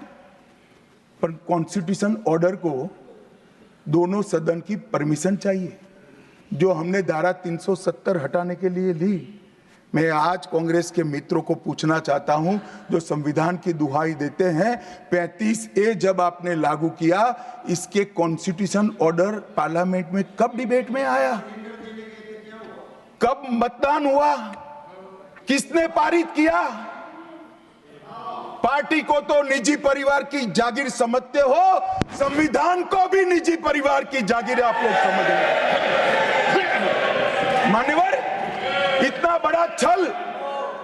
पर कॉन्स्टिट्यूशन ऑर्डर को दोनों सदन की परमिशन चाहिए, जो हमने धारा 370 हटाने के लिए ली। मैं आज कांग्रेस के मित्रों को पूछना चाहता हूं, जो संविधान की दुहाई देते हैं, 35A जब आपने लागू किया, इसके कॉन्स्टिट्यूशन ऑर्डर पार्लियामेंट में कब डिबेट में आया? कब मतदान हुआ? किसने पारित किया? पार्टी को तो निजी परिवार की जागीर समझते हो, संविधान को भी निजी परिवार की जागीर आप लोग समझ रहे। मान्यवर, इतना बड़ा छल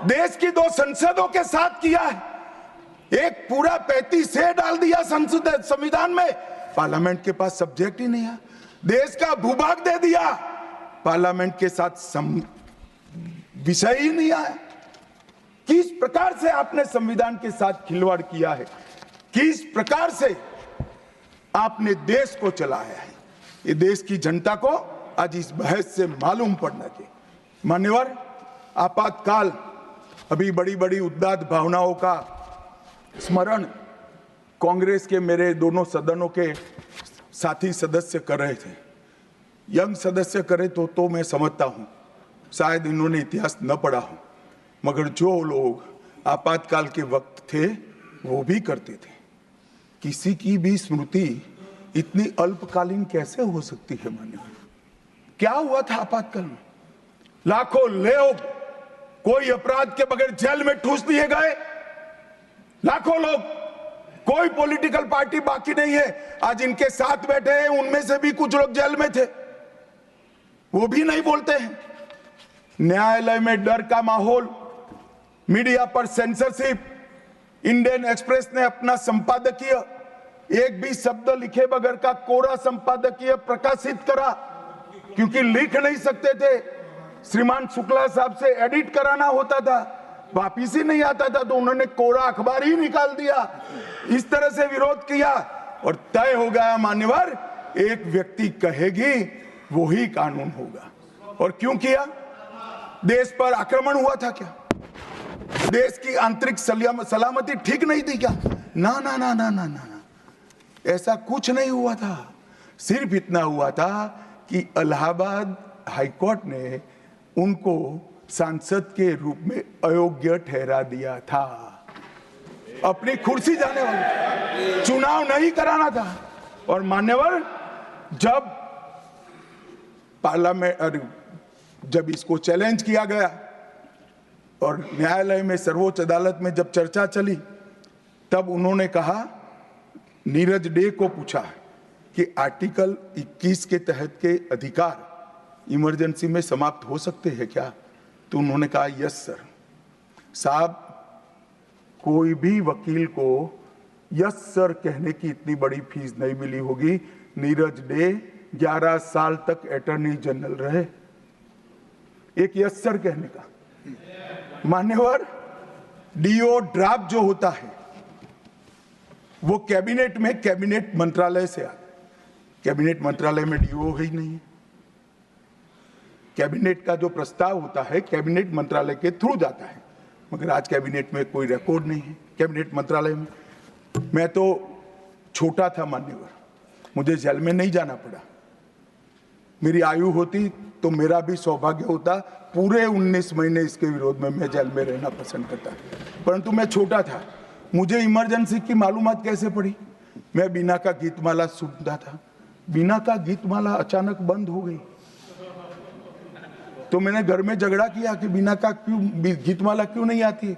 देश की 2 संसदों के साथ किया है। एक पूरा 35A डाल दिया संसद संविधान में, पार्लियामेंट के पास सब्जेक्ट ही नहीं है। देश का भूभाग दे दिया, पार्लियामेंट के साथ विषय ही नहीं आया। किस प्रकार से आपने संविधान के साथ खिलवाड़ किया है, किस प्रकार से आपने देश को चलाया है, ये देश की जनता को आज इस बहस से मालूम पड़ना चाहिए। मान्यवर, आपातकाल, अभी बड़ी बड़ी उदात्त भावनाओं का स्मरण कांग्रेस के मेरे दोनों सदनों के साथी सदस्य कर रहे थे। यंग सदस्य करे तो मैं समझता हूं, शायद इन्होंने इतिहास न पढ़ा हो, मगर जो लोग आपातकाल के वक्त थे वो भी करते थे। किसी की भी स्मृति इतनी अल्पकालीन कैसे हो सकती है? मान्यवर, क्या हुआ था आपातकाल में? लाखों लोग कोई अपराध के बगैर जेल में ठूस दिए गए। लाखों लोग, कोई पॉलिटिकल पार्टी बाकी नहीं है। आज इनके साथ बैठे हैं, उनमें से भी कुछ लोग जेल में थे, वो भी नहीं बोलते हैं। न्यायालय में डर का माहौल, मीडिया पर सेंसरशिप। इंडियन एक्सप्रेस ने अपना संपादकीय एक भी शब्द लिखे बगैर का कोरा संपादकीय प्रकाशित करा, क्योंकि लिख नहीं सकते थे। श्रीमान शुक्ला साहब से एडिट कराना होता था, वापिस ही नहीं आता था, तो उन्होंने कोरा अखबार ही निकाल दिया। इस तरह से विरोध किया और तय हो गया, मान्यवर, एक व्यक्ति कहेगी वही कानून होगा। और क्यों किया? देश पर आक्रमण हुआ था क्या? देश की आंतरिक सलामती ठीक नहीं थी क्या? ना ना ना ना ना ना, ऐसा कुछ नहीं हुआ था। सिर्फ इतना हुआ था कि इलाहाबाद हाईकोर्ट ने उनको सांसद के रूप में अयोग्य ठहरा दिया था। अपनी कुर्सी जाने वाले, चुनाव नहीं कराना था। और मान्यवर, जब पार्लियामेंट, जब इसको चैलेंज किया गया और न्यायालय में, सर्वोच्च अदालत में जब चर्चा चली, तब उन्होंने कहा, नीरज डे को पूछा कि आर्टिकल 21 के तहत के अधिकार इमरजेंसी में समाप्त हो सकते हैं क्या? तो उन्होंने कहा यस सर। साहब, कोई भी वकील को यस सर कहने की इतनी बड़ी फीस नहीं मिली होगी। नीरज डे 11 साल तक अटॉर्नी जनरल रहे, एक यस सर कहने का। मान्यवर, डीओ ड्राफ्ट जो होता है वो कैबिनेट में, कैबिनेट मंत्रालय से आता है। कैबिनेट मंत्रालय में डीओ ही नहीं है। कैबिनेट का जो प्रस्ताव होता है कैबिनेट मंत्रालय के थ्रू जाता है, मगर आज कैबिनेट में कोई रिकॉर्ड नहीं है। कैबिनेट मंत्रालय में, मैं तो छोटा था मान्यवर, मुझे जेल में नहीं जाना पड़ा। मेरी आयु होती तो मेरा भी सौभाग्य होता, पूरे 19 महीने इसके विरोध में मैं जेल में रहना पसंद करता, परंतु मैं छोटा था। मुझे इमरजेंसी की मालूमात कैसे पड़ी? मैं बीना का गीतमाला सुनता था, बीना का गीतमाला अचानक बंद हो गई। तो मैंने घर में झगड़ा किया कि बीना का क्यों गीतमाला क्यों नहीं आती।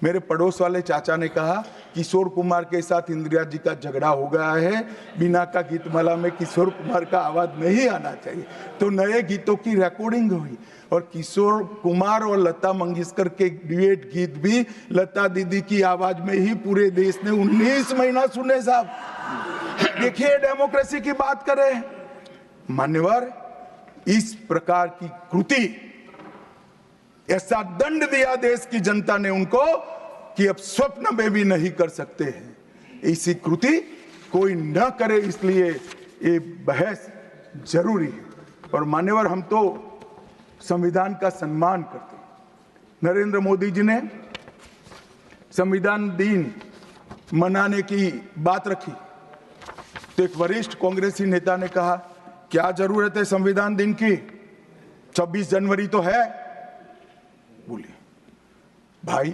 मेरे पड़ोस वाले चाचा ने कहा, किशोर कुमार के साथ इंदिरा जी का झगड़ा हो गया है, बीना का गीतमाला में किशोर कुमार का आवाज नहीं आना चाहिए। तो नए गीतों की रिकॉर्डिंग हुई और किशोर कुमार और लता मंगेशकर के ड्यूएट गीत भी लता दीदी की आवाज में ही पूरे देश ने 19 महीना सुने। साहब देखिए, डेमोक्रेसी की बात करें मान्यवर, इस प्रकार की कृति ऐसा दंड दिया देश की जनता ने उनको कि अब स्वप्न में भी नहीं कर सकते हैं। ऐसी कृति कोई न करे, इसलिए ये बहस जरूरी है। और मान्यवर, हम तो संविधान का सम्मान करते हैं। नरेंद्र मोदी जी ने संविधान दिन मनाने की बात रखी तो एक वरिष्ठ कांग्रेसी नेता ने कहा, क्या जरूरत है संविधान दिन की, 26 जनवरी तो है। बोलिए भाई,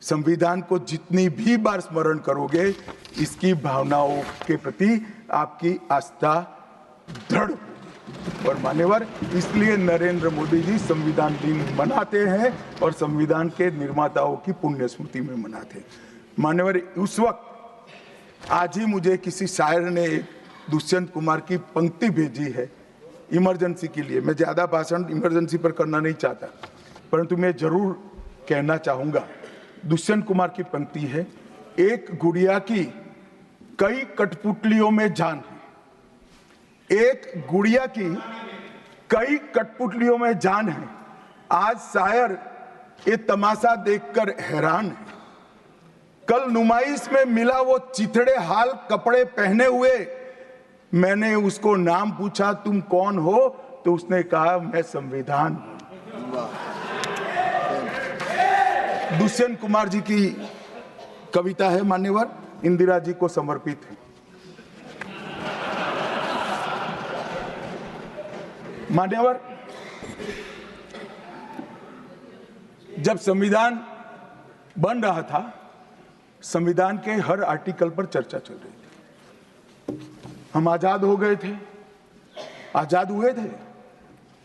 संविधान को जितनी भी बार स्मरण करोगे, इसकी भावनाओं के प्रति आपकी आस्था दृढ़। और मान्यवर, इसलिए नरेंद्र मोदी जी संविधान दिन मनाते हैं और संविधान के निर्माताओं की पुण्य स्मृति में मनाते हैं। मान्यवर, उस वक्त आज ही मुझे किसी शायर ने दुष्यंत कुमार की पंक्ति भेजी है इमरजेंसी के लिए। मैं ज्यादा भाषण इमरजेंसी पर करना नहीं चाहता, परंतु मैं जरूर कहना चाहूंगा। दुष्यंत कुमार की पंक्ति है, एक गुड़िया की कई कठपुतलियों में जान है, एक गुड़िया की कई कठपुतलियों में जान है। आज शायर ये तमाशा देखकर हैरान है। कल नुमाइश में मिला वो चिथड़े हाल कपड़े पहने हुए, मैंने उसको नाम पूछा तुम कौन हो, तो उसने कहा मैं संविधान हूं। दुष्यंत कुमार जी की कविता है मान्यवर, इंदिरा जी को समर्पित है। मान्यवर, जब संविधान बन रहा था, संविधान के हर आर्टिकल पर चर्चा चल रही थी। हम आजाद हो गए थे, आजाद हुए थे,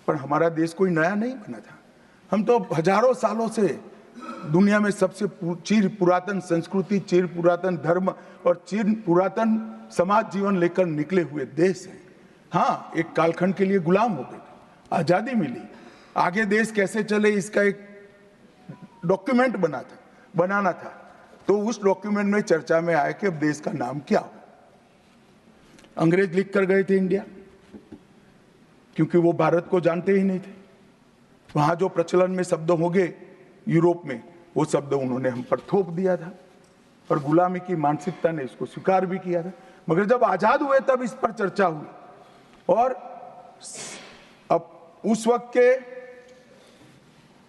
पर हमारा देश कोई नया नहीं बना था। हम तो हजारों सालों से दुनिया में सबसे चिर पुरातन संस्कृति, चिर पुरातन धर्म और चिर पुरातन समाज जीवन लेकर निकले हुए देश हैं। हाँ, एक कालखंड के लिए गुलाम हो गए, आजादी मिली, आगे देश कैसे चले इसका एक डॉक्यूमेंट बनाना था। तो उस डॉक्यूमेंट में चर्चा में आया कि अब देश का नाम क्या हो। अंग्रेज लिख कर गए थे इंडिया, क्योंकि वो भारत को जानते ही नहीं थे। वहां जो प्रचलन में शब्द होंगे यूरोप में, वो शब्द उन्होंने हम पर थोप दिया था और गुलामी की मानसिकता ने इसको स्वीकार भी किया था। मगर जब आजाद हुए तब इस पर चर्चा हुई और अब उस वक्त के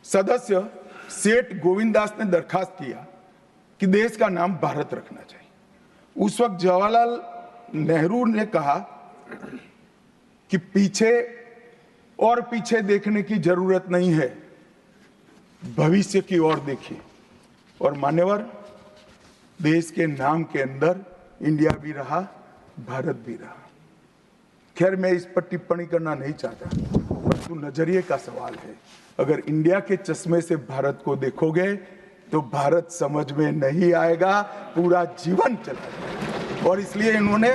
सदस्य सेठ गोविंदास ने दरखास्त किया कि देश का नाम भारत रखना चाहिए। उस वक्त जवाहरलाल नेहरू ने कहा कि पीछे देखने की जरूरत नहीं है, भविष्य की ओर देखिए। और मान्यवर, देश के नाम के अंदर इंडिया भी रहा, भारत भी रहा। खैर, मैं इस पर टिप्पणी करना नहीं चाहता, परंतु नजरिए का सवाल है। अगर इंडिया के चश्मे से भारत को देखोगे तो भारत समझ में नहीं आएगा, पूरा जीवन चला जाएगा। और इसलिए इन्होंने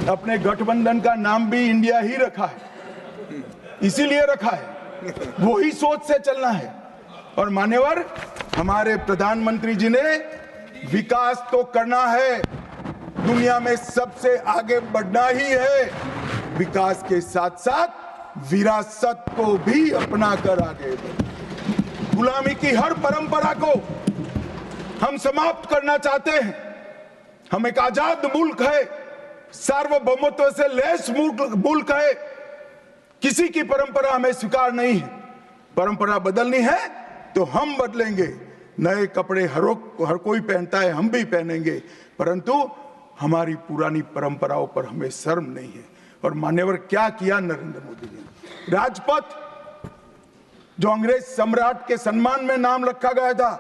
अपने गठबंधन का नाम भी इंडिया ही रखा है, इसीलिए रखा है, वही सोच से चलना है। और मान्यवर, हमारे प्रधानमंत्री जी ने विकास तो करना है, दुनिया में सबसे आगे बढ़ना ही है, विकास के साथ साथ विरासत को भी अपना कर आगे बढ़ना। गुलामी की हर परंपरा को हम समाप्त करना चाहते हैं। हम एक आजाद मुल्क है, सार्वभौमत्व से लैस मुल्क है, किसी की परंपरा हमें स्वीकार नहीं है। परंपरा बदलनी है तो हम बदलेंगे, नए कपड़े हर कोई पहनता है, हम भी पहनेंगे, परंतु हमारी पुरानी परंपराओं पर हमें शर्म नहीं है। और मान्यवर, क्या किया नरेंद्र मोदी जी ने, राजपथ जो अंग्रेज सम्राट के सम्मान में नाम रखा गया था,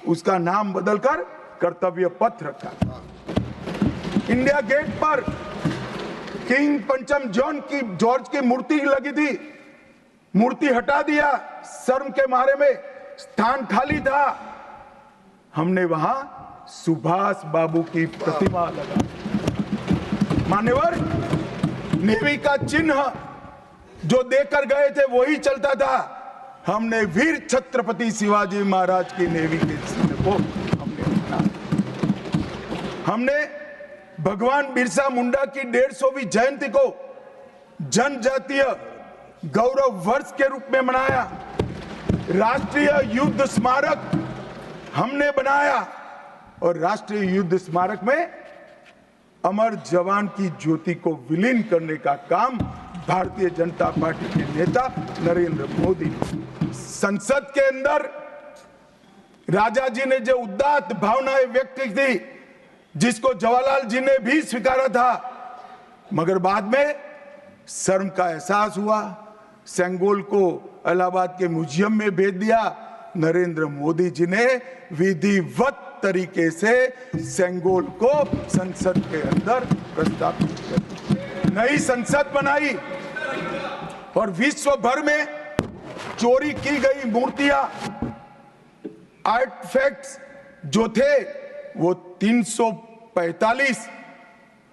उसका नाम बदलकर कर्तव्य पथ रखा। इंडिया गेट पर किंग पंचम जॉर्ज की मूर्ति लगी थी, मूर्ति हटा दिया, शर्म के मारे में स्थान खाली था, हमने वहां सुभाष बाबू की प्रतिमा लगा। मान्यवर, नेवी का चिन्ह जो देकर गए थे वही चलता था, हमने वीर छत्रपति शिवाजी महाराज की नेवी के चिन्ह को हमने भगवान बिरसा मुंडा की 150वीं जयंती को जनजातीय गौरव वर्ष के रूप में मनाया। राष्ट्रीय युद्ध स्मारक हमने बनाया और राष्ट्रीय युद्ध स्मारक में अमर जवान की ज्योति को विलीन करने का काम भारतीय जनता पार्टी के नेता नरेंद्र मोदी ने। संसद के अंदर राजा जी ने जो उदात्त भावनाएं व्यक्त की थी, जिसको जवाहरलाल जी ने भी स्वीकारा था, मगर बाद में शर्म का एहसास हुआ, सेंगोल को इलाहाबाद के म्यूजियम में भेज दिया। नरेंद्र मोदी जी ने विधिवत तरीके से सेंगोल को संसद के अंदर प्रस्तावित कर नई संसद बनाई और विश्व भर में चोरी की गई मूर्तियां, आर्टिफैक्ट्स जो थे वो 345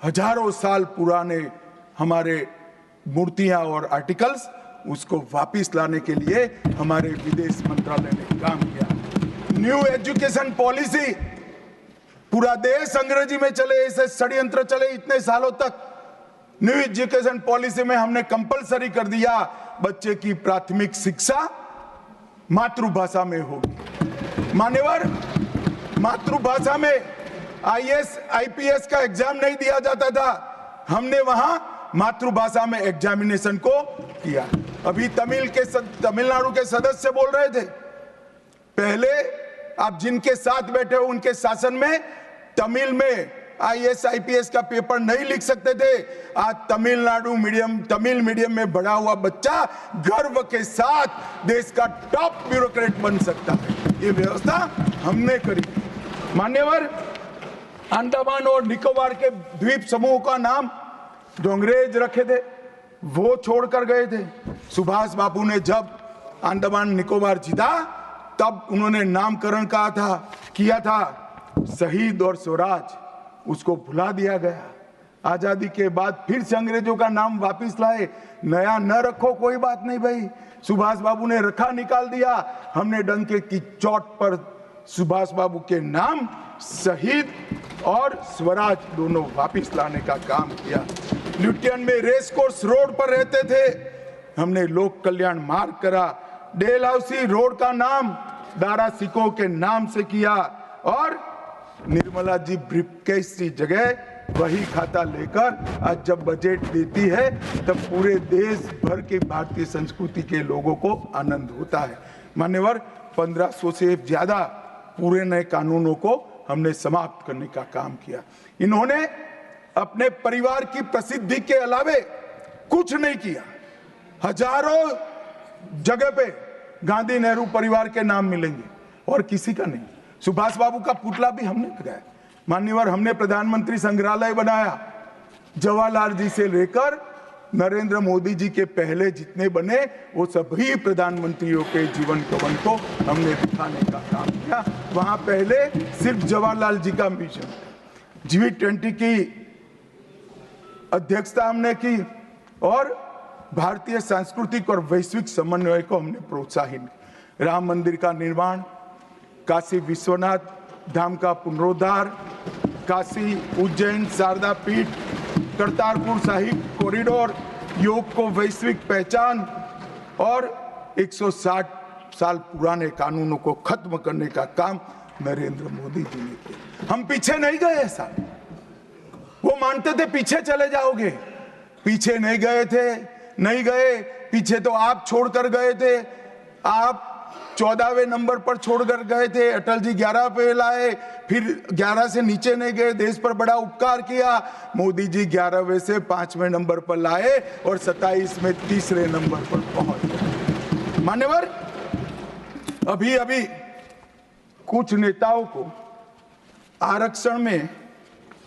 हजारों साल पुराने हमारे मूर्तियां और आर्टिकल्स, उसको वापस लाने के लिए हमारे विदेश मंत्रालय ने काम किया। न्यू एजुकेशन पॉलिसी, पूरा देश अंग्रेजी में चले, ऐसे षड्यंत्र चले इतने सालों तक। न्यू एजुकेशन पॉलिसी में हमने कंपलसरी कर दिया बच्चे की प्राथमिक शिक्षा मातृभाषा में होगी। मान्यवर, मातृभाषा में आईएएस आईपीएस का एग्जाम नहीं दिया जाता था, हमने वहां मातृभाषा में एग्जामिनेशन को किया। अभी तमिलनाडु के सदस्य बोल रहे थे, पहले आप जिनके साथ बैठे हो उनके शासन में तमिल में आईएएस आईपीएस का पेपर नहीं लिख सकते थे। आज तमिल मीडियम में बड़ा हुआ बच्चा गर्व के साथ देश का टॉप ब्यूरोक्रेट बन सकता है। ये व्यवस्था हमने करी। मान्यवर, अंडमान और निकोबार के द्वीप समूह का नाम जो अंग्रेज रखे थे वो छोड़कर गए थे। सुभाष बाबू ने जब अंडमान निकोबार जीता तब उन्होंने नामकरण किया था शहीद और स्वराज, उसको भुला दिया गया। आजादी के बाद फिर से अंग्रेजों का नाम वापस लाए, नया न रखो कोई बात नहीं भाई, सुभाष बाबू ने रखा निकाल दिया, हमने डंके की चोट पर सुभाष बाबू के नाम शहीद और स्वराज दोनों वापस लाने का काम किया। ल्यूटियन में रेस कोर्स रोड पर रहते थे, हमने लोक कल्याण मार्ग करा। डेलहाउसी रोड का नाम दारा सिकोह के नाम से किया और निर्मला जी ब्रीफकेस की जगह वही खाता लेकर आज जब बजट देती है तब पूरे देश भर के भारतीय संस्कृति के लोगों को आनंद होता है। मान्यवर, 1500 से ज्यादा पूरे नए कानूनों को हमने समाप्त करने का काम किया। इन्होंने अपने परिवार की प्रसिद्धि के अलावे कुछ नहीं किया। हजारों जगह पे गांधी नेहरू परिवार के नाम मिलेंगे और किसी का नहीं। सुभाष बाबू का पुतला भी हमने लगाया। मान्यवर, हमने प्रधानमंत्री संग्रहालय बनाया। जवाहरलाल जी से लेकर नरेंद्र मोदी जी के पहले जितने बने वो सभी प्रधानमंत्रियों के जीवन कवन को हमने दिखाने का काम किया। वहां पहले सिर्फ जवाहरलाल जी का मिशन, G20 की अध्यक्षता हमने की और भारतीय सांस्कृतिक और वैश्विक समन्वय को हमने प्रोत्साहित। राम मंदिर का निर्माण, काशी विश्वनाथ धाम का पुनरुद्धार, काशी उज्जैन शारदा पीठ, करतारपुर साहिब कॉरिडोर, योग को वैश्विक पहचान और 160 साल पुराने कानूनों को खत्म करने का काम नरेंद्र मोदी जी ने किया। हम पीछे नहीं गए, ऐसा वो मानते थे पीछे चले जाओगे, पीछे नहीं गए। पीछे तो आप छोड़कर गए थे। आप 14वें नंबर पर छोड़कर गए थे, अटल जी 11 पे लाए, फिर 11 से नीचे नहीं गए, देश पर बड़ा उपकार किया। मोदी जी 11वें से 5वें नंबर पर लाए और 27 में 3रे नंबर पर पहुंच गए। मान्यवर, अभी कुछ नेताओं को आरक्षण में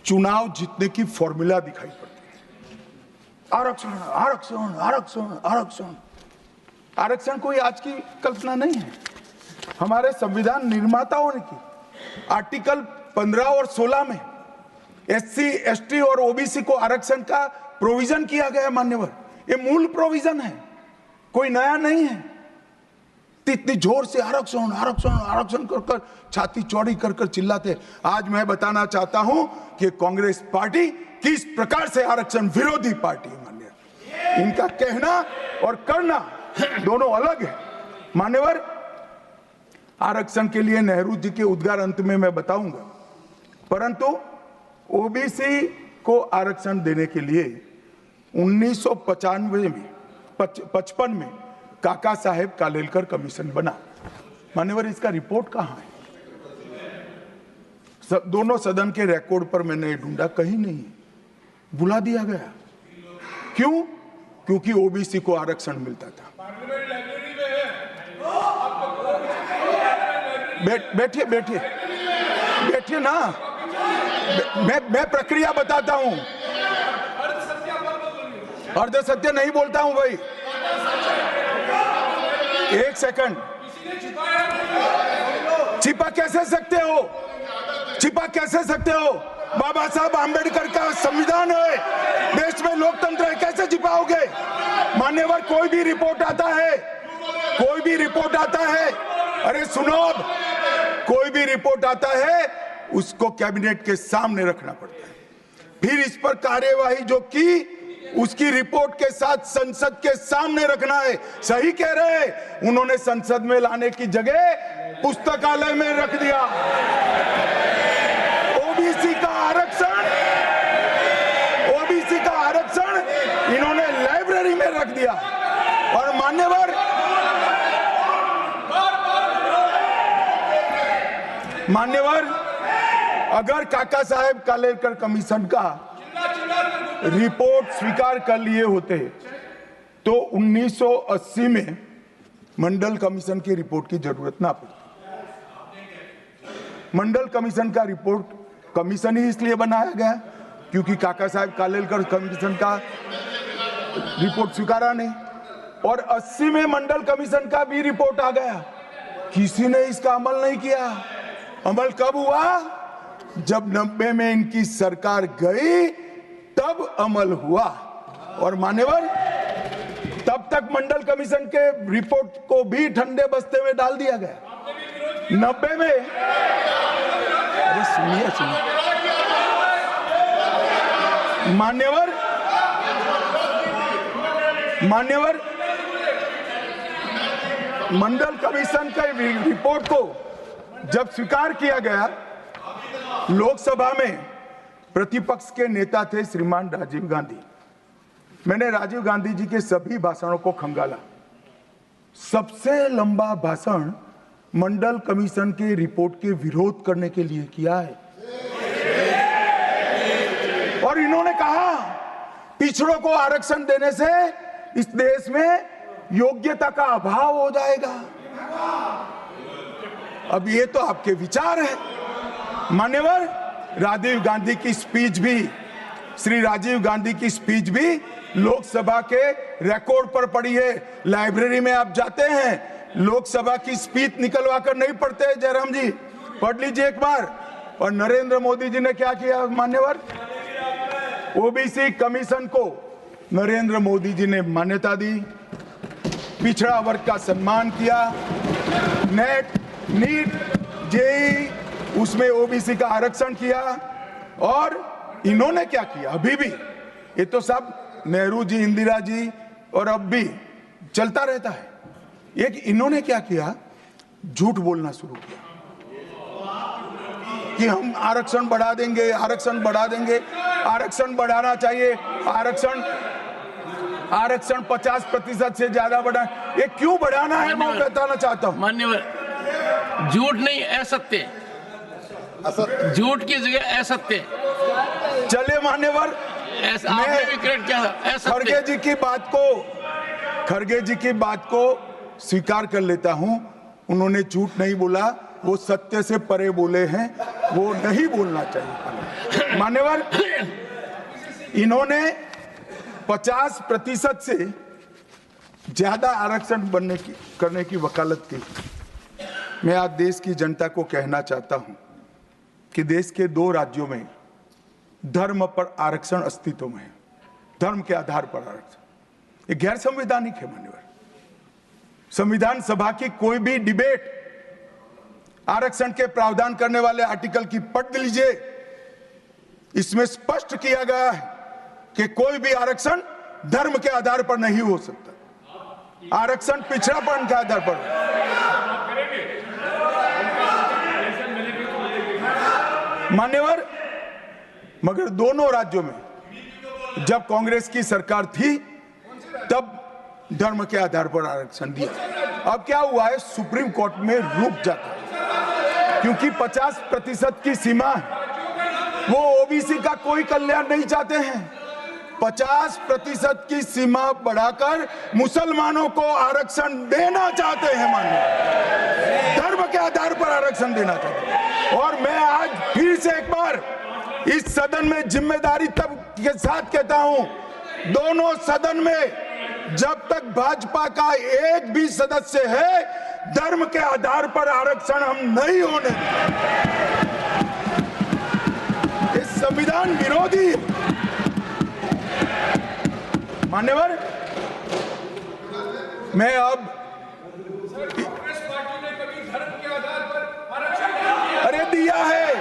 चुनाव जीतने की फॉर्मूला दिखाई पड़ती है। आरक्षण आरक्षण आरक्षण आरक्षण आरक्षण कोई आज की कल्पना नहीं है, हमारे संविधान निर्माताओं ने की। आर्टिकल 15 और 16 में SC, ST और OBC को आरक्षण का प्रोविजन किया गया। मान्यवर, ये मूल प्रोविजन है, कोई नया नहीं है। इतनी जोर से आरक्षण आरक्षण आरक्षण कर छाती चौड़ी कर चिल्लाते। आज मैं बताना चाहता हूं कि कांग्रेस पार्टी किस प्रकार से आरक्षण विरोधी पार्टी है। मान्यवर, इनका कहना और करना दोनों अलग है। मान्यवर, आरक्षण के लिए नेहरू जी के उद्गार अंत में मैं बताऊंगा, परंतु ओबीसी को आरक्षण देने के लिए 1955 में काका साहेब कालेलकर कमीशन बना। मान्यवर, इसका रिपोर्ट कहां है? दोनों सदन के रिकॉर्ड पर मैंने ढूंढा, कहीं नहीं, बुला दिया गया। क्यों? क्योंकि ओबीसी को आरक्षण मिलता था। बैठिए बैठिए बैठिए ना, मैं प्रक्रिया बताता हूं। अर्ध सत्य नहीं बोलता हूं भाई, एक सेकंड। छिपा कैसे सकते हो? छिपा कैसे सकते हो? बाबा साहब आंबेडकर का संविधान है, देश में लोकतंत्र है, कैसे छिपाओगे? मान्यवर, कोई भी रिपोर्ट आता है, कोई भी रिपोर्ट आता है, अरे सुनो, अब कोई भी रिपोर्ट आता है उसको कैबिनेट के सामने रखना पड़ता है, फिर इस पर कार्यवाही जो की उसकी रिपोर्ट के साथ संसद के सामने रखना है। सही कह रहे हैं, उन्होंने संसद में लाने की जगह पुस्तकालय में रख दिया। ओबीसी का आरक्षण इन्होंने लाइब्रेरी में रख दिया। और मान्यवर, अगर काका साहेब कालेलकर कमीशन का रिपोर्ट स्वीकार कर लिए होते तो 1980 में मंडल कमीशन की रिपोर्ट की जरूरत ना पड़ती। मंडल कमीशन का रिपोर्ट कमीशन ही इसलिए बनाया गया क्योंकि काका साहेब कालेलकर कमीशन का रिपोर्ट स्वीकारा नहीं, और 80 में मंडल कमीशन का भी रिपोर्ट आ गया, किसी ने इसका अमल नहीं किया। अमल कब हुआ? जब 90 में इनकी सरकार गई तब अमल हुआ। और मान्यवर, तब तक मंडल कमीशन के रिपोर्ट को भी ठंडे बस्ते में डाल दिया गया। 90 में, अरे सुनिए मान्यवर, मंडल कमीशन के रिपोर्ट को जब स्वीकार किया गया, लोकसभा में प्रतिपक्ष के नेता थे श्रीमान राजीव गांधी। मैंने राजीव गांधी जी के सभी भाषणों को खंगाला। सबसे लंबा भाषण मंडल कमीशन के रिपोर्ट के विरोध करने के लिए किया है। और इन्होंने कहा पिछड़ों को आरक्षण देने से इस देश में योग्यता का अभाव हो जाएगा। अब ये तो आपके विचार है। मान्यवर, राजीव गांधी की स्पीच भी, श्री राजीव गांधी की स्पीच भी लोकसभा के रिकॉर्ड पर पड़ी है। लाइब्रेरी में आप जाते हैं, लोकसभा की स्पीच निकलवा कर नहीं पढ़ते। जयराम जी, पढ़ लीजिए एक बार। और नरेंद्र मोदी जी ने क्या किया मान्यवर? ओबीसी कमीशन को नरेंद्र मोदी जी ने मान्यता दी, पिछड़ा वर्ग का सम्मान किया, नेट, नीट, जेई, उसमें ओबीसी का आरक्षण किया। और इन्होंने क्या किया? अभी भी ये तो सब नेहरू जी, इंदिरा जी और अब भी चलता रहता है। एक इन्होंने क्या किया? झूठ बोलना शुरू किया कि हम आरक्षण बढ़ा देंगे, आरक्षण बढ़ा देंगे, आरक्षण बढ़ाना चाहिए, आरक्षण 50% से ज्यादा बढ़ा। ये क्यों बढ़ाना है मैं बताना चाहता हूं। मान्यवर, झूठ नहीं, असत्य, झूठ की जगह असत्य। चले मान्यवर, आपने भी करेक्ट किया, खड़गे जी की बात को स्वीकार कर लेता हूं। उन्होंने झूठ नहीं बोला, वो सत्य से परे बोले हैं, वो नहीं बोलना चाहिए। मान्यवर, इन्होंने 50% से ज्यादा आरक्षण करने की वकालत की। मैं आज देश की जनता को कहना चाहता हूं कि देश के 2 राज्यों में धर्म पर आरक्षण अस्तित्व में है, धर्म के आधार पर आरक्षण। ये गैर संवैधानिक है मान्यवर। संविधान सभा की कोई भी डिबेट आरक्षण के प्रावधान करने वाले आर्टिकल की पढ़ लीजिए, इसमें स्पष्ट किया गया है कि कोई भी आरक्षण धर्म के आधार पर नहीं हो सकता। आरक्षण पिछड़ापन के आधार पर। मान्यवर, मगर दोनों राज्यों में जब कांग्रेस की सरकार थी तब धर्म के आधार पर आरक्षण दिया। अब क्या हुआ है, सुप्रीम कोर्ट में रुक जाता है क्योंकि 50% की सीमा है। वो ओबीसी का कोई कल्याण नहीं चाहते हैं। 50% की सीमा बढ़ाकर मुसलमानों को आरक्षण देना चाहते हैं। माननीय, धर्म के आधार पर आरक्षण देना चाहते हैं। और मैं आज फिर से एक बार इस सदन में जिम्मेदारी तब के साथ कहता हूं, दोनों सदन में जब तक भाजपा का एक भी सदस्य है, धर्म के आधार पर आरक्षण हम नहीं होने देंगे। ये संविधान विरोधी है। मान्यवर, मैं अब अरे दिया है।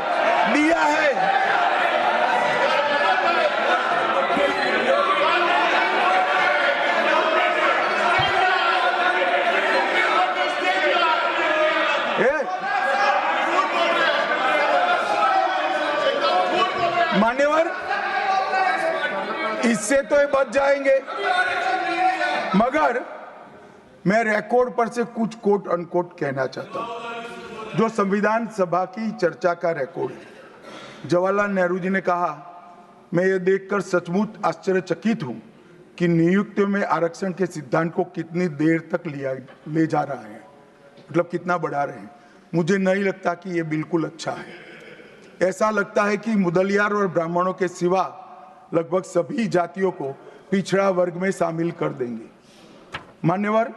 मान्यवर, इससे तो ये बच जाएंगे, मगर मैं रिकॉर्ड पर से कुछ कोट अनकोट कहना चाहता हूं जो संविधान सभा की चर्चा का रिकॉर्ड है। जवाहरलाल नेहरू जी ने कहा, मैं ये देखकर सचमुच आश्चर्यचकित हूं कि नियुक्ति में आरक्षण के सिद्धांत को कितनी देर तक ले जा रहा है, मतलब कितना बढ़ा रहे हैं। मुझे नहीं लगता कि ये बिल्कुल अच्छा है। ऐसा लगता है कि मुदलियार और ब्राह्मणों के सिवा लगभग सभी जातियों को पिछड़ा वर्ग में शामिल कर देंगे। मान्यवर,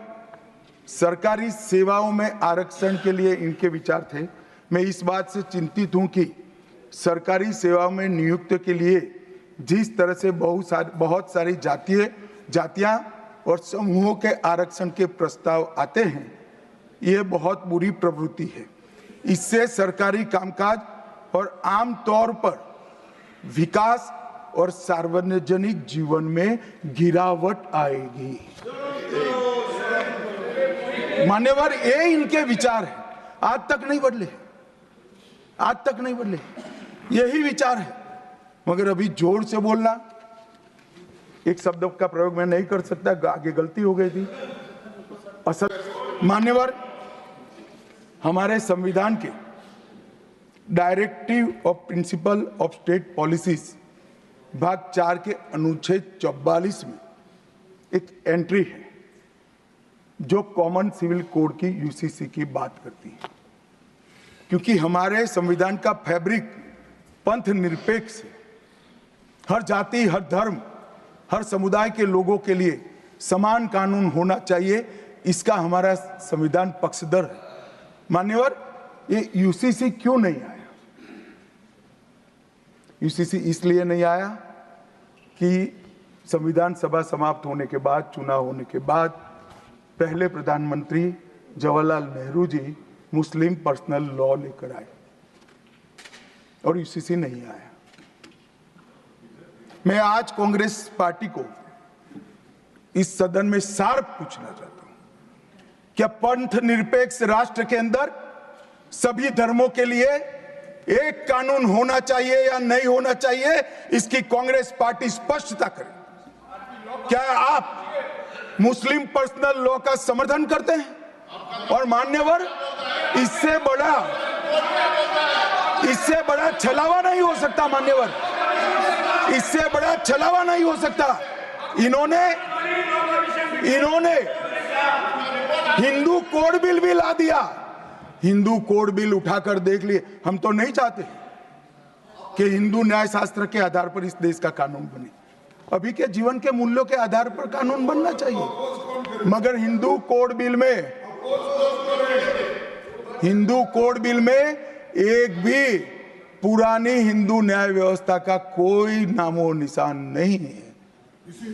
सरकारी सेवाओं में आरक्षण के लिए इनके विचार थे। मैं इस बात से चिंतित हूं कि सरकारी सेवाओं में नियुक्ति के लिए जिस तरह से बहुत सारी जातियां और समूहों के आरक्षण के प्रस्ताव आते हैं, यह बहुत बुरी प्रवृत्ति है। इससे सरकारी कामकाज और आम तौर पर विकास और सार्वजनिक जीवन में गिरावट आएगी। मान्यवर, ये इनके विचार है, आज तक नहीं बदले, यही विचार है। मगर अभी जोर से बोलना, एक शब्द का प्रयोग मैं नहीं कर सकता, आगे गलती हो गई थी। असल मान्यवर, हमारे संविधान के directive of principle of state policies भाग 4 के अनुच्छेद 44 में एक एंट्री है जो कॉमन सिविल कोड की यूसीसी की बात करती है। क्योंकि हमारे संविधान का फैब्रिक पंथ निरपेक्ष है, हर जाति, हर धर्म, हर समुदाय के लोगों के लिए समान कानून होना चाहिए, इसका हमारा संविधान पक्षधर है। मान्यवर, ये यूसीसी क्यों नहीं आया? यूसीसी इसलिए नहीं आया कि संविधान सभा समाप्त होने के बाद, चुनाव होने के बाद, पहले प्रधानमंत्री जवाहरलाल नेहरू जी मुस्लिम पर्सनल लॉ लेकर आए और यूसीसी नहीं आया। मैं आज कांग्रेस पार्टी को इस सदन में सार्थ पूछना चाहता हूं, क्या पंथ निरपेक्ष राष्ट्र के अंदर सभी धर्मों के लिए एक कानून होना चाहिए या नहीं होना चाहिए? इसकी कांग्रेस पार्टी स्पष्टता करे। क्या आप मुस्लिम पर्सनल लॉ का समर्थन करते हैं? और मान्यवर, इससे बड़ा छलावा नहीं हो सकता। मान्यवर, इससे बड़ा छलावा नहीं हो सकता। इन्होंने हिंदू कोड बिल भी ला दिया। हिंदू कोड बिल उठाकर देख लिए। हम तो नहीं चाहते कि हिंदू न्याय शास्त्र के आधार पर इस देश का कानून बने। अभी के जीवन के मूल्यों के आधार पर कानून बनना चाहिए, मगर हिंदू कोड बिल में एक भी पुरानी हिंदू न्याय व्यवस्था का कोई नामो निशान नहीं है।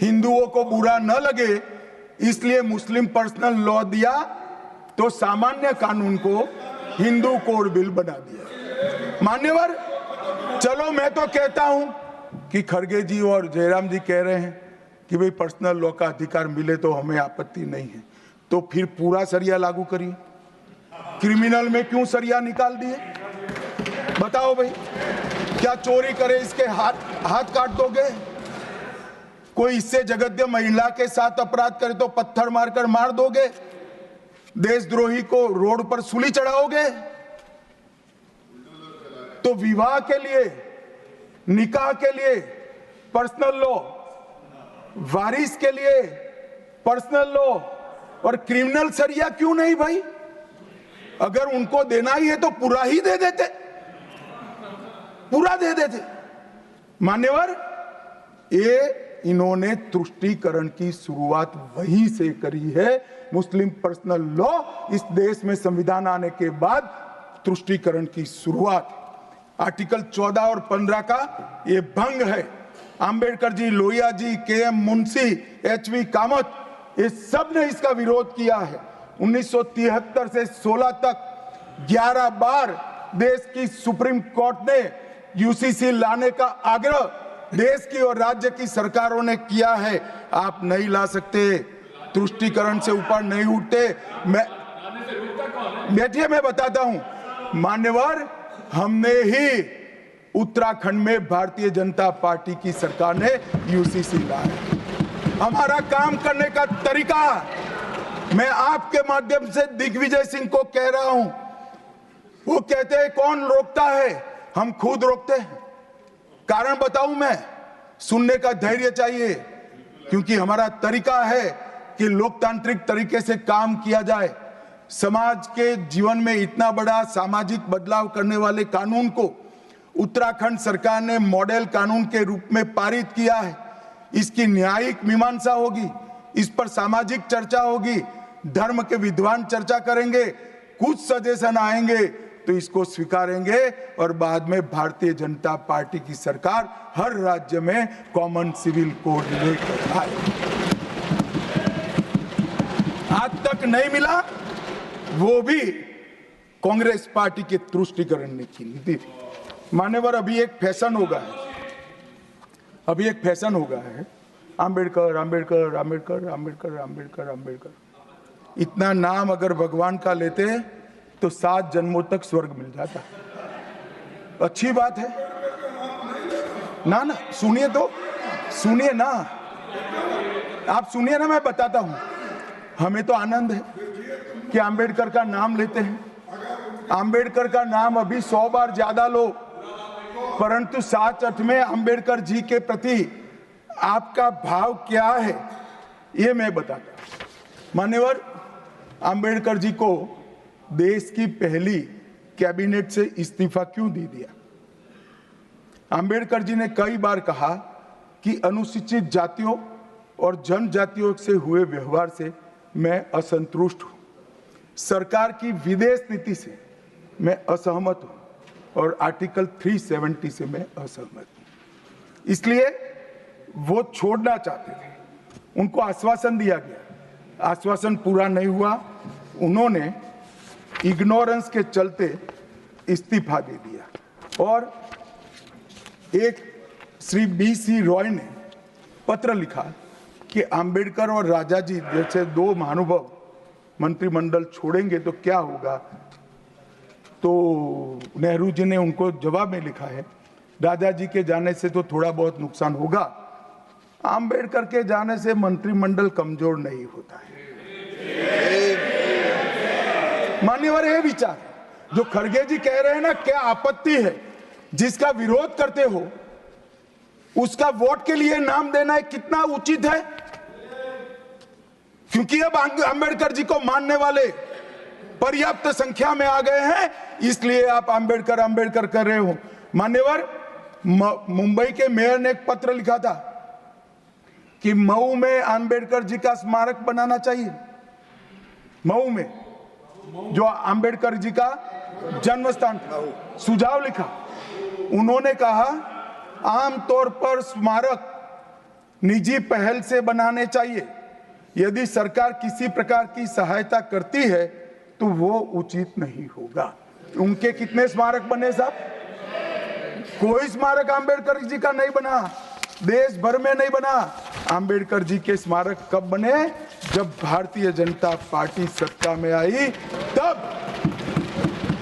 हिंदुओं को बुरा न लगे इसलिए मुस्लिम पर्सनल लॉ दिया, तो सामान्य कानून को हिंदू कोड बिल बना दिया। मान्यवर, चलो मैं तो कहता हूं कि खड़गे जी और जयराम जी कह रहे हैं कि भाई पर्सनल लॉ का अधिकार मिले तो हमें आपत्ति नहीं है, तो फिर पूरा सरिया लागू करिए। क्रिमिनल में क्यों सरिया निकाल दिए? बताओ भाई, क्या चोरी करे इसके हाथ काट दोगे? कोई इससे जगद्य महिला के साथ अपराध करे तो पत्थर मारकर मार दोगे? देशद्रोही को रोड पर सूली चढ़ाओगे? तो विवाह के लिए, निकाह के लिए पर्सनल लॉ, वारिस के लिए पर्सनल लॉ और क्रिमिनल सरिया क्यों नहीं भाई? अगर उनको देना ही है तो पूरा ही दे देते, पूरा दे देते। मान्यवर, ये इन्होंने तुष्टीकरण की शुरुआत वहीं से करी है। मुस्लिम पर्सनल लॉ इस देश में संविधान आने के बाद तुष्टीकरण की शुरुआत। आर्टिकल 14 और 15 का ये भंग है। अंबेडकर जी, लोहिया जी, के.एम. मुंशी, एच.वी. कामत, ये सब ने इसका विरोध किया है। 1973 से 16 तक 11 बार देश की सुप्रीम कोर्ट ने यूसीसी लाने का आग्रह देश की और राज्य की सरकारों ने किया है। आप नहीं ला सकते, तुष्टीकरण से ऊपर नहीं उठते। मैं बैठिए, मैं बताता हूं। मान्यवर, हमने ही उत्तराखंड में भारतीय जनता पार्टी की सरकार ने यूसीसी लाया। हमारा काम करने का तरीका, मैं आपके माध्यम से दिग्विजय सिंह को कह रहा हूं। वो कहते हैं कौन रोकता है, हम खुद रोकते हैं। कारण बताऊं मैं? सुनने का धैर्य चाहिए, क्योंकि हमारा तरीका है कि लोकतांत्रिक तरीके से काम किया जाए। समाज के जीवन में इतना बड़ा सामाजिक बदलाव करने वाले कानून को उत्तराखंड सरकार ने मॉडल कानून के रूप में पारित किया है। इसकी न्यायिक मीमांसा होगी, इस पर सामाजिक चर्चा होगी, धर्म के विद्वान चर्चा करेंगे, कुछ सजेशन आएंगे तो इसको स्वीकारेंगे और बाद में भारतीय जनता पार्टी की सरकार हर राज्य में कॉमन सिविल कोड लेकर आए। आज तक नहीं मिला, वो भी कांग्रेस पार्टी के तुष्टीकरण ने की नीति थी। मान्यवर, अभी एक फैशन हो गया है, अभी एक फैशन हो गया है, अंबेडकर अंबेडकर अंबेडकर अंबेडकर अंबेडकर अंबेडकर। इतना नाम अगर भगवान का लेते तो 7 जन्मों तक स्वर्ग मिल जाता। अच्छी बात है ना? ना सुनिए तो, सुनिए ना, आप सुनिए ना, मैं बताता हूं। हमें तो आनंद है कि अंबेडकर का नाम लेते हैं। अंबेडकर का नाम अभी 100 बार ज्यादा लो, परंतु 7-8 में अंबेडकर जी के प्रति आपका भाव क्या है ये मैं बताता। मान्यवर, अंबेडकर जी को देश की पहली कैबिनेट से इस्तीफा क्यों दे दिया? अंबेडकर जी ने कई बार कहा कि अनुसूचित जातियों और जनजातियों से हुए व्यवहार से मैं असंतुष्ट हूं, सरकार की विदेश नीति से मैं असहमत हूं और आर्टिकल 370 से मैं असहमत हूं। इसलिए वो छोड़ना चाहते थे, उनको आश्वासन दिया गया, आश्वासन पूरा नहीं हुआ, उन्होंने इग्नोरेंस के चलते इस्तीफा दे दिया। और एक श्री BC रॉय ने पत्र लिखा कि अंबेडकर और राजा जी जैसे 2 महानुभाव मंत्रिमंडल छोड़ेंगे तो क्या होगा। तो नेहरू जी ने उनको जवाब में लिखा है, राजा जी के जाने से तो थोड़ा बहुत नुकसान होगा, अंबेडकर के जाने से मंत्रिमंडल कमजोर नहीं होता है। मान्यवर, ये विचार जो खड़गे जी कह रहे हैं ना, क्या आपत्ति है? जिसका विरोध करते हो उसका वोट के लिए नाम देना है, कितना उचित है? क्योंकि अब अंबेडकर जी को मानने वाले पर्याप्त संख्या में आ गए हैं, इसलिए आप अंबेडकर अंबेडकर कर रहे हो। मान्यवर, मुंबई के मेयर ने एक पत्र लिखा था कि मऊ में अंबेडकर जी का स्मारक बनाना चाहिए। मऊ में जो अंबेडकर जी का जन्म स्थान था, सुझाव लिखा। उन्होंने कहा आमतौर पर स्मारक निजी पहल से बनाने चाहिए, यदि सरकार किसी प्रकार की सहायता करती है तो वो उचित नहीं होगा। उनके कितने स्मारक बने साहब? कोई स्मारक अंबेडकर जी का नहीं बना, देश भर में नहीं बना। अंबेडकर जी के स्मारक कब बने? जब भारतीय जनता पार्टी सत्ता में आई, तब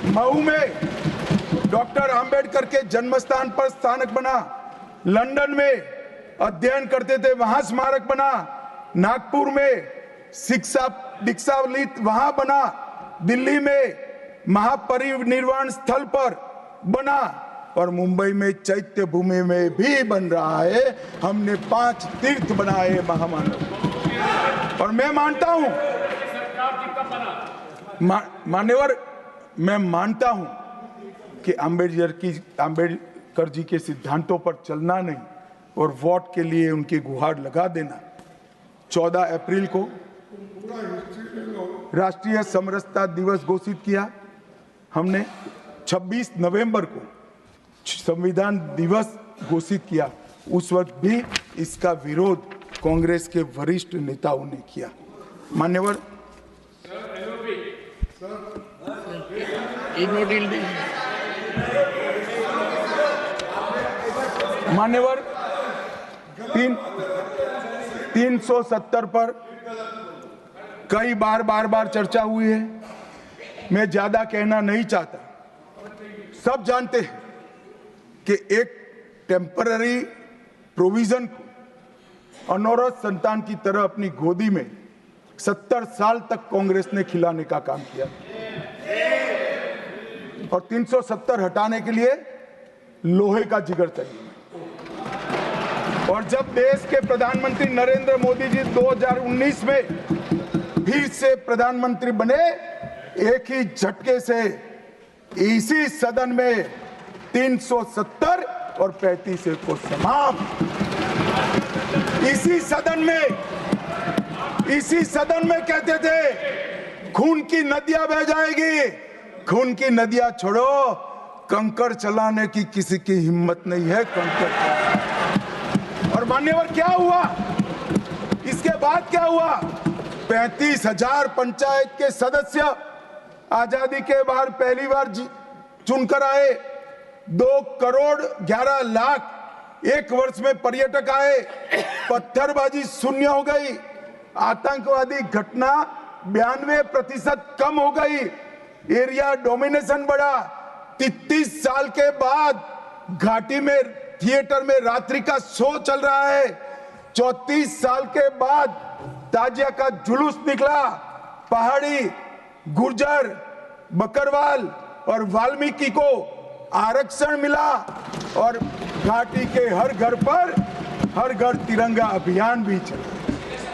मऊ में डॉक्टर अंबेडकर के जन्म स्थान पर स्मारक बना, लंदन में अध्ययन करते थे वहां स्मारक बना, नागपुर में शिक्षा दीक्षावलित वहां बना, दिल्ली में महापरिनिर्वाण स्थल पर बना और मुंबई में चैत्य भूमि में भी बन रहा है। हमने 5 तीर्थ बनाए महामानव। और मैं मानता हूं मान्यवर, मैं मानता हूं कि अंबेडकर जी के सिद्धांतों पर चलना नहीं और वोट के लिए उनकी गुहार लगा देना। 14 अप्रैल को राष्ट्रीय समरसता दिवस घोषित किया हमने, 26 नवंबर को संविधान दिवस घोषित किया। उस वक्त भी इसका विरोध कांग्रेस के वरिष्ठ नेताओं ने किया। मान्यवर, मान्यवर 370 पर कई बार चर्चा हुई है। मैं ज्यादा कहना नहीं चाहता। सब जानते हैं कि एक टेम्पररी प्रोविजन को अनौरत संतान की तरह अपनी गोदी में 70 साल तक कांग्रेस ने खिलाने का काम किया और 370 हटाने के लिए लोहे का जिगर चाहिए। और जब देश के प्रधानमंत्री नरेंद्र मोदी जी 2019 में फिर से प्रधानमंत्री बने, एक ही झटके से इसी सदन में 370 और 35 को समाप्त। इसी सदन में कहते थे खून की नदियां बह जाएगी। खून की नदियां छोड़ो, कंकड़ चलाने की किसी की हिम्मत नहीं है। कंकड़। और मान्यवर क्या हुआ? इसके बाद क्या हुआ? 35,000 पंचायत के सदस्य आजादी के बाद पहली बार चुनकर आए। 2 करोड़ 11 लाख एक वर्ष में पर्यटक आए। पत्थरबाजी शून्य हो गई। आतंकवादी घटना 92% कम हो गई। एरिया डोमिनेशन बढ़ा। 33 साल के बाद घाटी में थिएटर में रात्रि का शो चल रहा है। 34 साल के बाद ताजिया का जुलूस निकला। पहाड़ी, गुर्जर, बकरवाल और वाल्मीकि को आरक्षण मिला और घाटी के हर घर पर हर घर तिरंगा अभियान भी चला।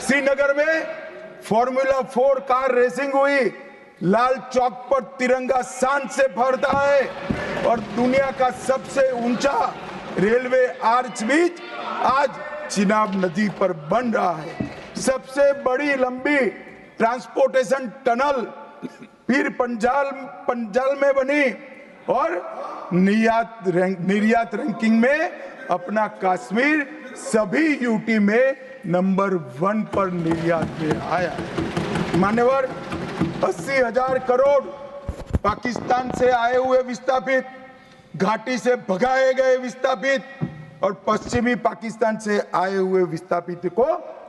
श्रीनगर में फॉर्मूला 4 कार रेसिंग हुई। लाल चौक पर तिरंगा शान से फहरता है और दुनिया का सबसे ऊंचा रेलवे आर्च ब्रिज आज चिनाब नदी पर बन रहा है। सबसे बड़ी लंबी ट्रांसपोर्टेशन टनल फिर पंजाल में बनी और निर्यात रैंकिंग में अपना कश्मीर सभी यूटी में नंबर 1 पर निर्यात में आया। मान्यवर, 80,000 करोड़ पाकिस्तान से आए हुए विस्थापित, घाटी से भगाए गए विस्थापित और पश्चिमी पाकिस्तान से आए हुए विस्थापित को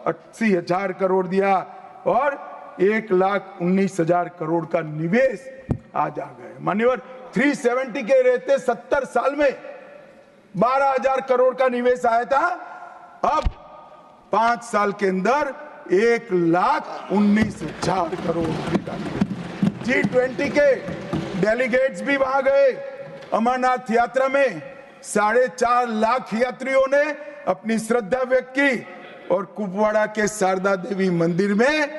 80,000 करोड़ दिया और 1,19,000 करोड़ का निवेश आज आ गए। मान्यवर, 370 के रहते 70 साल में 12,000 करोड़ का निवेश आया था। अब 5 साल के अंदर 1,19,000 करोड़ का निवेश। G20 के डेलीगेट्स भी वहां गए। अमरनाथ यात्रा में 4.5 लाख यात्रियों ने अपनी श्रद्धा व्यक्त की और कुपवाड़ा के शारदा देवी मंदिर में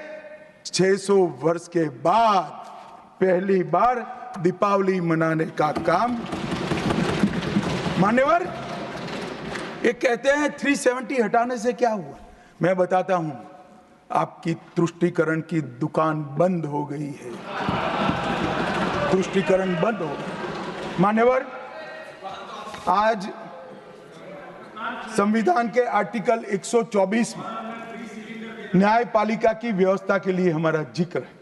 600 वर्ष के बाद पहली बार दीपावली मनाने का काम। मान्यवर, ये कहते हैं 370 हटाने से क्या हुआ? मैं बताता हूं, आपकी तुष्टीकरण की दुकान बंद हो गई है। तुष्टीकरण बंद हो गई। मान्यवर, आज संविधान के आर्टिकल 124 में न्यायपालिका की व्यवस्था के लिए हमारा जिक्र है।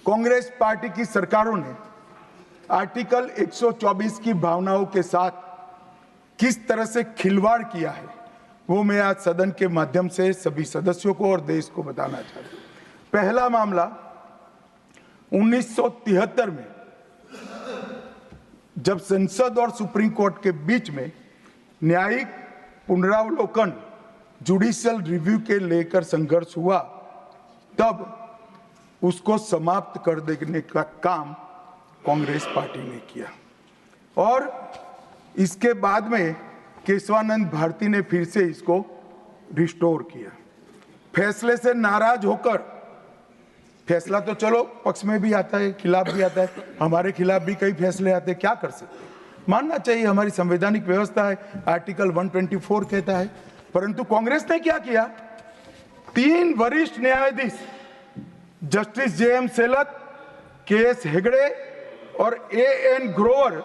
कांग्रेस पार्टी की सरकारों ने आर्टिकल 124 की भावनाओं के साथ किस तरह से खिलवाड़ किया है, वो मैं आज सदन के माध्यम से सभी सदस्यों को और देश को बताना चाहता हूं। पहला मामला 1973 में जब संसद और सुप्रीम कोर्ट के बीच में न्यायिक पुनरावलोकन जुडिशियल रिव्यू के लेकर संघर्ष हुआ, तब उसको समाप्त कर देने का काम कांग्रेस पार्टी ने किया और इसके बाद में केशवानंद भारती ने फिर से इसको रिस्टोर किया। फैसले से नाराज होकर, फैसला तो चलो पक्ष में भी आता है, खिलाफ भी आता है, हमारे खिलाफ भी कई फैसले आते हैं, क्या कर सकते हैं, मानना चाहिए, हमारी संवैधानिक व्यवस्था है, आर्टिकल 124 कहता है। परंतु कांग्रेस ने क्या किया, 3 वरिष्ठ न्यायाधीश जस्टिस जे.एम. सेलत, के.एस. हेगड़े और ए.एन. ग्रोवर,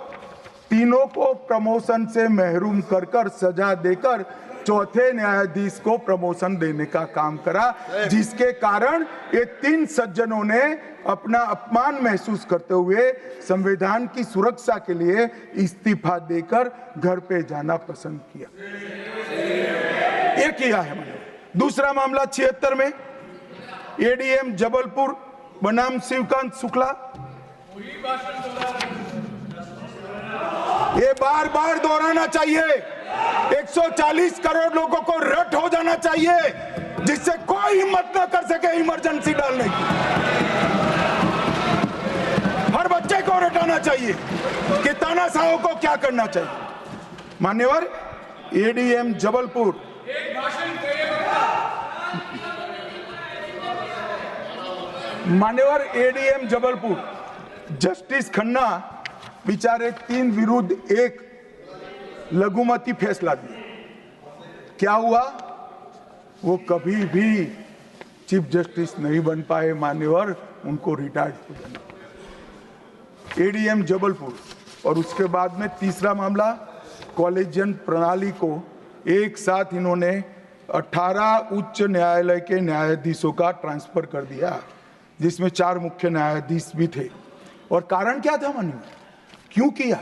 तीनों को प्रमोशन से महरूम कर सजा देकर चौथे न्यायाधीश को प्रमोशन देने का काम करा, जिसके कारण ये 3 सज्जनों ने अपना अपमान महसूस करते हुए संविधान की सुरक्षा के लिए इस्तीफा देकर घर पे जाना पसंद किया। ये किया है मैंने। दूसरा मामला 76 में एडीएम जबलपुर बनाम शिवकांत शुक्ला, ये बार बार दोहराना चाहिए, 140 करोड़ लोगों को रट हो जाना चाहिए जिससे कोई हिम्मत न कर सके इमरजेंसी डालने की। हर बच्चे को रटाना चाहिए कि तानाशाहों को क्या करना चाहिए। मान्यवर एडीएम जबलपुर, मान्यवर एडीएम जबलपुर जस्टिस खन्ना बेचारे 3 विरुद्ध 1 लघुमती फैसला दिया। क्या हुआ, वो कभी भी चीफ जस्टिस नहीं बन पाए मान्यवर, उनको रिटायर्ड हो जाना। एडीएम जबलपुर और उसके बाद में तीसरा मामला कॉलेजियन प्रणाली को एक साथ इन्होंने 18 उच्च न्यायालय के न्यायाधीशों का ट्रांसफर कर दिया, जिसमें 4 मुख्य न्यायाधीश भी थे। और कारण क्या था मान्यवर, क्यों किया,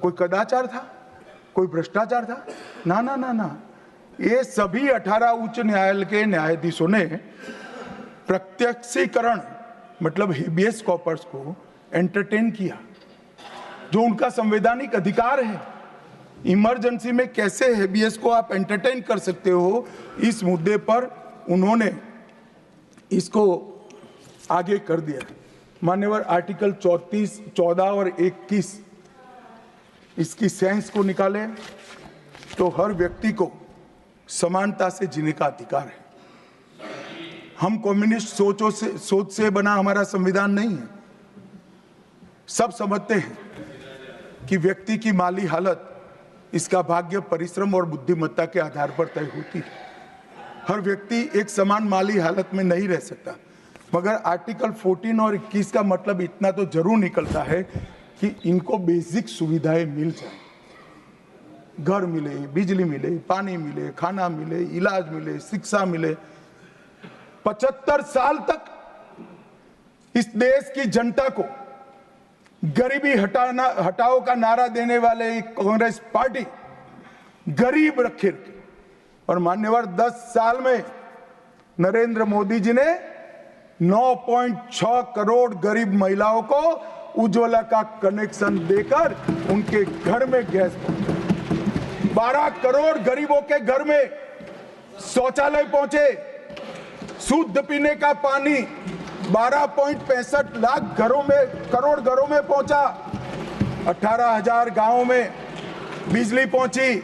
कोई कदाचार था, कोई भ्रष्टाचार था? ना ना ना ना, ये सभी 18 उच्च न्यायालय के न्यायाधीशों ने प्रत्यक्षीकरण मतलब हेबियस कॉर्पस को एंटरटेन किया, जो उनका संवैधानिक अधिकार है। इमरजेंसी में कैसे हेबियस को आप एंटरटेन कर सकते हो, इस मुद्दे पर उन्होंने इसको आगे कर दिया। मान्यवर आर्टिकल 34, 14 और 21 इसकी सेंस को निकाले तो हर व्यक्ति को समानता से जीने का अधिकार है। हम कम्युनिस्ट सोच से बना हमारा संविधान नहीं है। सब समझते हैं कि व्यक्ति की माली हालत इसका भाग्य, परिश्रम और बुद्धिमत्ता के आधार पर तय होती है। हर व्यक्ति एक समान माली हालत में नहीं रह सकता, मगर आर्टिकल 14 और 21 का मतलब इतना तो जरूर निकलता है कि इनको बेसिक सुविधाएं मिल जाए, घर मिले, बिजली मिले, पानी मिले, खाना मिले, इलाज मिले, शिक्षा मिले। 75 साल तक इस देश की जनता को गरीबी हटाओ का नारा देने वाले कांग्रेस पार्टी गरीब रखे। और मान्यवर 10 साल में नरेंद्र मोदी जी ने 9.6 करोड़ गरीब महिलाओं को उज्ज्वला का कनेक्शन देकर उनके घर में गैस पहुंचा। 12 करोड़ गरीबों के घर में शौचालय पहुंचे। शुद्ध पीने का पानी 12.65 लाख करोड़ घरों में पहुंचा। 18,000 गांवों में बिजली पहुंची।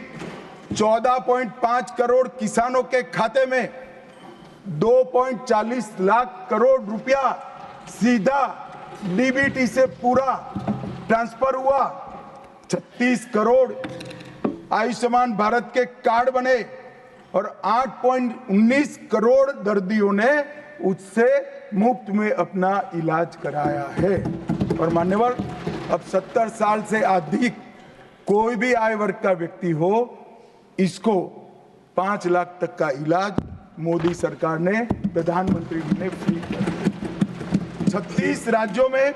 14.5 करोड़ किसानों के खाते में 2.40 लाख करोड़ रुपया सीधा डीबीटी से पूरा ट्रांसफर हुआ। 36 करोड़ आयुष्मान भारत के कार्ड बने और 8.19 करोड़ दर्दियों ने उससे मुफ्त में अपना इलाज कराया है। और मान्यवर अब 70 साल से अधिक कोई भी आय वर्ग का व्यक्ति हो, इसको 5 लाख तक का इलाज मोदी सरकार ने, प्रधानमंत्री ने फ्री कर दिया। 36 राज्यों में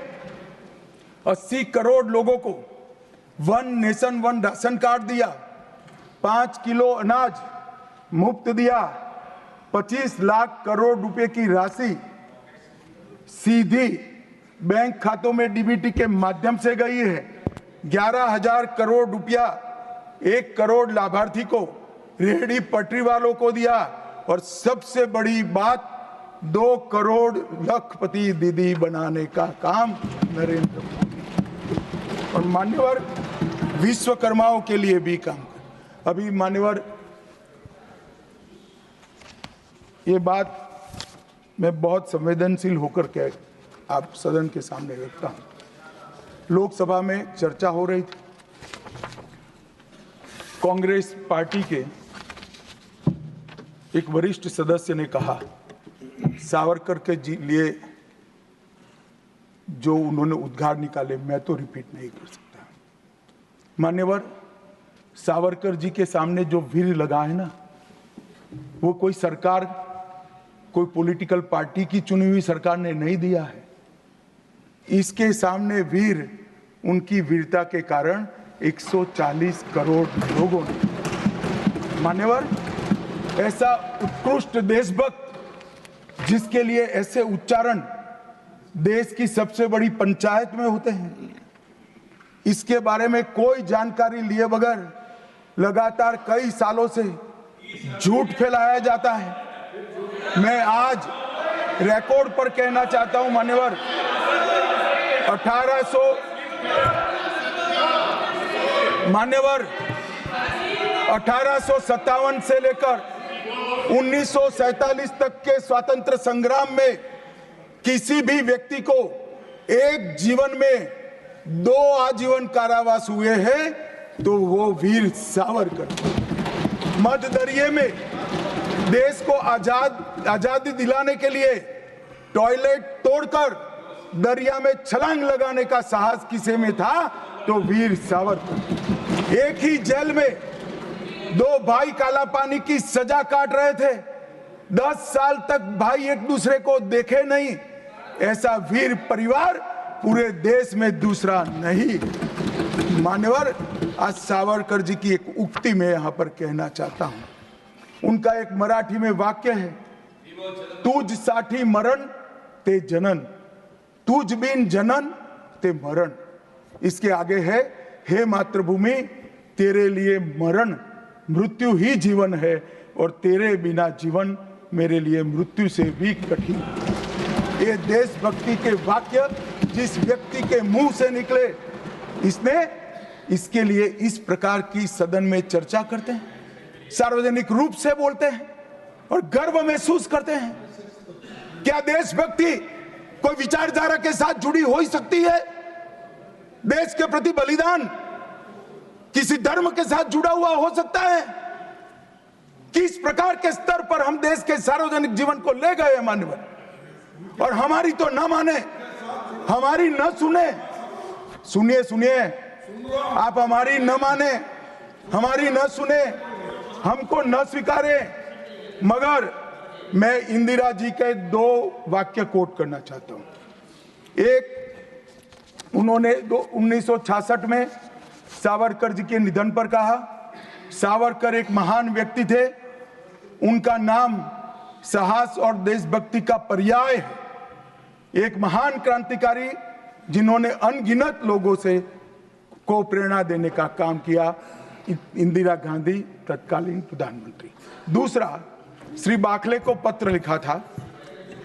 80 करोड़ लोगों को 1 नेशन 1 राशन कार्ड दिया। 5 किलो अनाज मुफ्त दिया। 25 लाख करोड़ रुपए की राशि सीधी बैंक खातों में डीबीटी के माध्यम से गई है। 11,000 करोड़ रुपया 1 करोड़ लाभार्थी को, रेहड़ी पटरी वालों को दिया, और सबसे बड़ी बात 2 करोड़ लखपति दीदी बनाने का काम नरेंद्र मोदी। और मान्यवर विश्वकर्माओं के लिए भी काम कर। अभी मान्यवर ये बात मैं बहुत संवेदनशील होकर के आप सदन के सामने रखता हूं। लोकसभा में चर्चा हो रही थी, कांग्रेस पार्टी के एक वरिष्ठ सदस्य ने कहा सावरकर के लिए जो उन्होंने उद्गार निकाले मैं तो रिपीट नहीं कर सकता। मान्यवर सावरकर जी के सामने जो वीर लगा है ना, वो कोई सरकार, कोई पॉलिटिकल पार्टी की चुनी हुई सरकार ने नहीं दिया है। इसके सामने वीर उनकी वीरता के कारण 140 करोड़ लोगों ने। मान्यवर ऐसा उत्कृष्ट देशभक्त जिसके लिए ऐसे उच्चारण देश की सबसे बड़ी पंचायत में होते हैं, इसके बारे में कोई जानकारी लिए बगैर लगातार कई सालों से झूठ फैलाया जाता है। मैं आज रिकॉर्ड पर कहना चाहता हूं मान्यवर, 1857 से लेकर 1947 तक के स्वतंत्र संग्राम में किसी भी व्यक्ति को एक जीवन में 2 आजीवन कारावास हुए हैं तो वो वीर सावरकर। मध्य दरिये में देश को आजादी दिलाने के लिए टॉयलेट तोड़कर दरिया में छलांग लगाने का साहस किसी में था तो वीर सावरकर। एक ही जेल में 2 भाई काला पानी की सजा काट रहे थे, 10 साल तक भाई एक दूसरे को देखे नहीं। ऐसा वीर परिवार पूरे देश में दूसरा नहीं। मान्यवर आज सावरकर जी की एक उक्ति में यहां पर कहना चाहता हूं। उनका एक मराठी में वाक्य है, तुझ साठी मरण ते जनन, तुझ बिन जनन ते मरण। इसके आगे है, हे मातृभूमि तेरे लिए मरण मृत्यु ही जीवन है और तेरे बिना जीवन मेरे लिए मृत्यु से भी कठिन। ये देशभक्ति के वाक्य जिस व्यक्ति के मुंह से निकले, इसके लिए इस प्रकार की सदन में चर्चा करते हैं, सार्वजनिक रूप से बोलते हैं और गर्व महसूस करते हैं। क्या देशभक्ति कोई विचारधारा के साथ जुड़ी हो ही सकती है? देश के प्रति बलिदान किसी धर्म के साथ जुड़ा हुआ हो सकता है? किस प्रकार के स्तर पर हम देश के सार्वजनिक जीवन को ले गए हैं मान्यवर, और हमारी तो न माने, हमारी न सुने। सुनिए सुनिए, आप हमारी न माने, हमारी न सुने, हमको न स्वीकारे, मगर मैं इंदिरा जी के 2 वाक्य कोट करना चाहता हूं। एक, उन्होंने 1966 में सावरकर जी के निधन पर कहा, सावरकर एक महान व्यक्ति थे, उनका नाम साहस और देशभक्ति का पर्याय है। एक महान क्रांतिकारी जिन्होंने अनगिनत लोगों को प्रेरणा देने का काम किया, इंदिरा गांधी तत्कालीन प्रधानमंत्री। दूसरा, श्री बाखले को पत्र लिखा था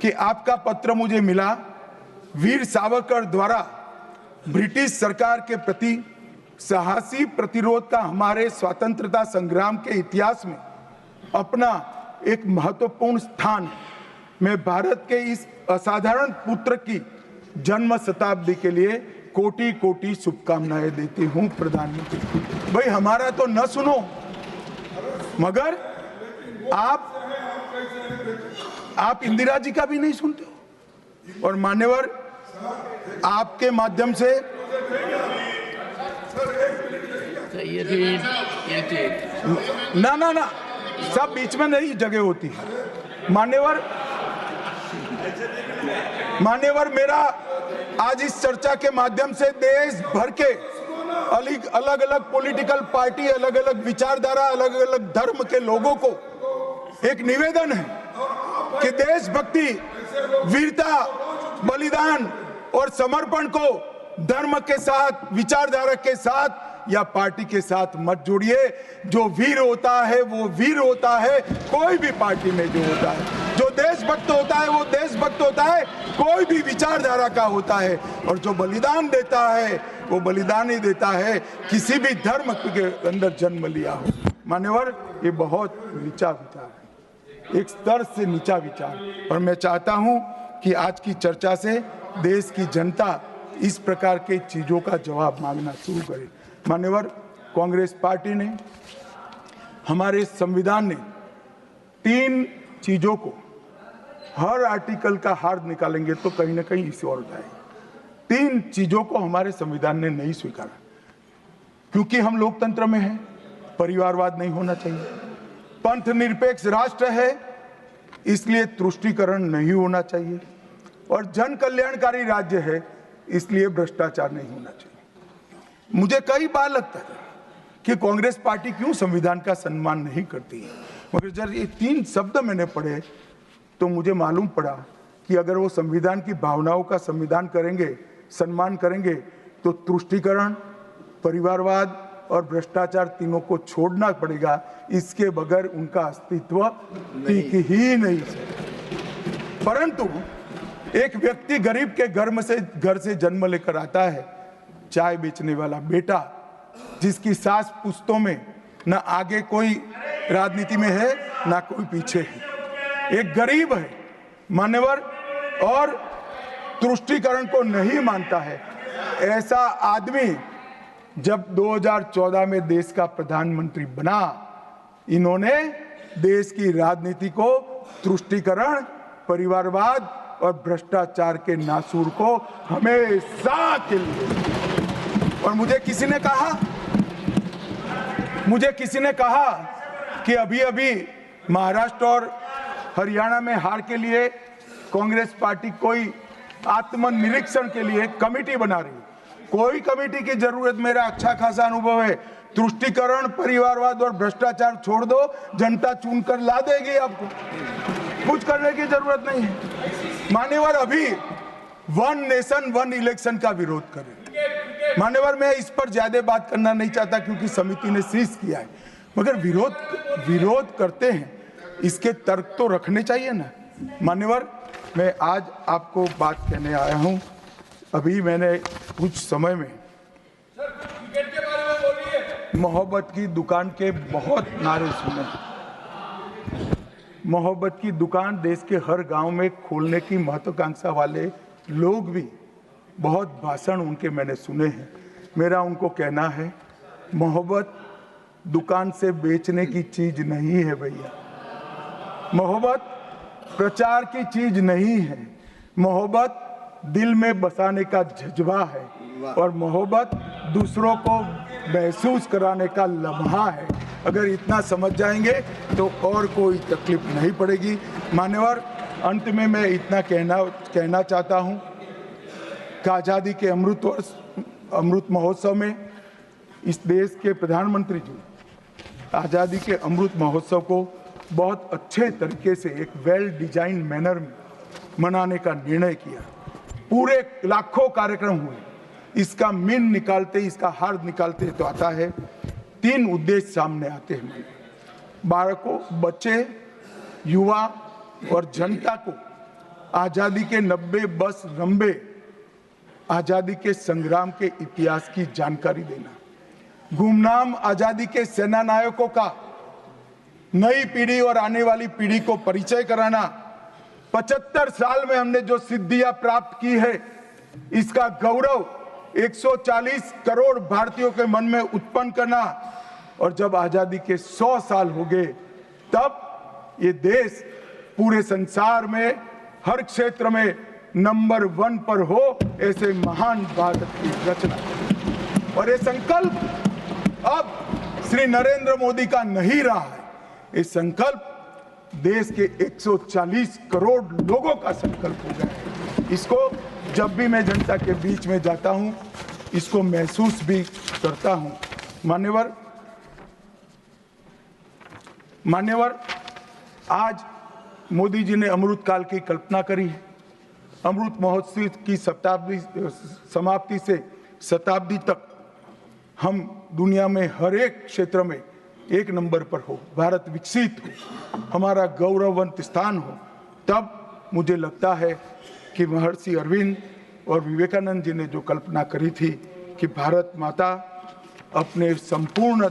कि आपका पत्र मुझे मिला, वीर सावरकर द्वारा ब्रिटिश सरकार के प्रति साहसी प्रतिरोध का हमारे स्वतंत्रता संग्राम के इतिहास में अपना एक महत्वपूर्ण स्थान है। मैं भारत के इस असाधारण पुत्र की जन्म शताब्दी के लिए कोटि कोटि शुभकामनाएं देती हूं प्रधानमंत्री। भाई हमारा तो न सुनो, मगर आप इंदिरा जी का भी नहीं सुनते हो। और मान्यवर आपके माध्यम से ना सब बीच में नहीं जगह होती है। मान्यवर मेरा आज इस चर्चा के माध्यम से देश भर के अलग अलग पॉलिटिकल पार्टी, अलग अलग विचारधारा, अलग अलग धर्म के लोगों को एक निवेदन है कि देशभक्ति, वीरता, बलिदान और समर्पण को धर्म के साथ, विचारधारा के साथ या पार्टी के साथ मत जुड़िए। जो वीर होता है वो वीर होता है, कोई भी पार्टी में जो होता है। जो देशभक्त होता है वो देशभक्त होता है, कोई भी विचारधारा का होता है। और जो बलिदान देता है वो बलिदान ही देता है, किसी भी धर्म के अंदर जन्म लिया हो। मान्यवर, ये बहुत नीचा विचार है, एक स्तर से नीचा विचार। और मैं चाहता हूं कि आज की चर्चा से देश की जनता इस प्रकार के चीजों का जवाब मांगना शुरू करे। मान्यवर, कांग्रेस पार्टी ने, हमारे संविधान ने 3 चीजों को, हर आर्टिकल का हार्द निकालेंगे तो कहीं ना कहीं इसे और उठाएंगे। 3 चीजों को हमारे संविधान ने नहीं स्वीकारा, क्योंकि हम लोकतंत्र में हैं, परिवारवाद नहीं होना चाहिए, पंथ निरपेक्ष राष्ट्र है इसलिए तुष्टीकरण नहीं होना चाहिए, और जन कल्याणकारी राज्य है इसलिए भ्रष्टाचार नहीं होना चाहिए। मुझे कई बार लगता है कि कांग्रेस पार्टी क्यों संविधान का सम्मान नहीं करती है, मगर जब ये 3 शब्द मैंने पढ़े तो मुझे मालूम पड़ा कि अगर वो संविधान की भावनाओं का सम्मान करेंगे तो तुष्टीकरण, परिवारवाद और भ्रष्टाचार तीनों को छोड़ना पड़ेगा। इसके बगैर उनका अस्तित्व टिक ही नहीं सकता। परंतु एक व्यक्ति गरीब के घर से जन्म लेकर आता है, चाय बेचने वाला बेटा, जिसकी सास पुश्तों में न आगे कोई राजनीति में है ना कोई पीछे है, एक गरीब है मान्यवर, और तुष्टीकरण को नहीं मानता है। ऐसा आदमी जब 2014 में देश का प्रधानमंत्री बना, इन्होंने देश की राजनीति को तुष्टीकरण, परिवारवाद और भ्रष्टाचार के नासूर को हमेशा के लिए। और मुझे किसी ने कहा कि अभी अभी महाराष्ट्र और हरियाणा में हार के लिए कांग्रेस पार्टी कोई आत्मनिरीक्षण के लिए कमेटी बना रही है। कोई कमेटी की जरूरत, मेरा अच्छा खासा अनुभव है। तुष्टीकरण, परिवारवाद और भ्रष्टाचार छोड़ दो, जनता चुनकर ला देगी आपको, कुछ करने की जरूरत नहीं है। मान्यवर, अभी 1 नेशन 1 इलेक्शन का विरोध करें। मान्यवर, मैं इस पर ज्यादा बात करना नहीं चाहता क्योंकि समिति ने शीश किया है, मगर विरोध करते हैं, इसके तर्क तो रखने चाहिए ना। मान्यवर, मैं आज आपको बात कहने आया हूं। अभी मैंने कुछ समय में मोहब्बत की दुकान के बहुत नारे सुने। मोहब्बत की दुकान देश के हर गांव में खोलने की महत्वाकांक्षा वाले लोग भी, बहुत भाषण उनके मैंने सुने हैं। मेरा उनको कहना है, मोहब्बत दुकान से बेचने की चीज नहीं है भैया। मोहब्बत प्रचार की चीज नहीं है। मोहब्बत दिल में बसाने का जज्बा है, और मोहब्बत दूसरों को महसूस कराने का लम्हा है। अगर इतना समझ जाएंगे तो और कोई तकलीफ नहीं पड़ेगी। मान्यवर, अंत में मैं इतना कहना चाहता हूं कि आज़ादी के अमृत महोत्सव में इस देश के प्रधानमंत्री जी आज़ादी के अमृत महोत्सव को बहुत अच्छे तरीके से एक वेल डिजाइन मैनर में मनाने का निर्णय किया। पूरे लाखों कार्यक्रम हुए। इसका मीन निकालते, इसका हार्द निकालते तो आता है 3 उद्देश्य सामने आते हैं। बालकों, बच्चे, युवा और जनता को आज़ादी के 90 बस लंबे आज़ादी के संग्राम के इतिहास की जानकारी देना, गुमनाम आज़ादी के सेना नायकों का नई पीढ़ी और आने वाली पीढ़ी को परिचय कराना, 75 साल में हमने जो सिद्धियां प्राप्त की है इसका गौरव 140 करोड़ भारतीयों के मन में उत्पन्न करना, और जब आजादी के 100 साल हो गए तब ये देश पूरे संसार में हर क्षेत्र में नंबर 1 पर हो, ऐसे महान भारत की रचना। और ये संकल्प अब श्री नरेंद्र मोदी का नहीं रहा है, ये संकल्प देश के 140 करोड़ लोगों का संकल्प हो गया है। इसको जब भी मैं जनता के बीच में जाता हूं, इसको महसूस भी करता हूं। मान्यवर, आज मोदी जी ने अमृत काल की कल्पना करी है। अमृत महोत्सव की समाप्ति से शताब्दी तक हम दुनिया में हर एक क्षेत्र में एक नंबर पर हो, भारत विकसित हो, हमारा गौरववंत स्थान हो, तब मुझे लगता है कि महर्षि अरविंद और विवेकानंद जी ने जो कल्पना करी थी कि भारत माता अपने संपूर्ण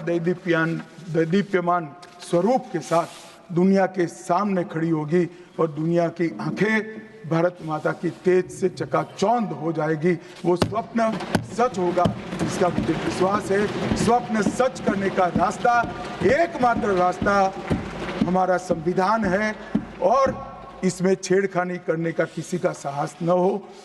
दैदीप्यमान स्वरूप के साथ दुनिया के सामने खड़ी होगी और दुनिया की आंखें भारत माता की तेज से चकाचौंध हो जाएगी। वो स्वप्न सच होगा, इसका मुझे विश्वास है। स्वप्न सच करने का रास्ता, एकमात्र रास्ता हमारा संविधान है और इसमें छेड़खानी करने का किसी का साहस न हो।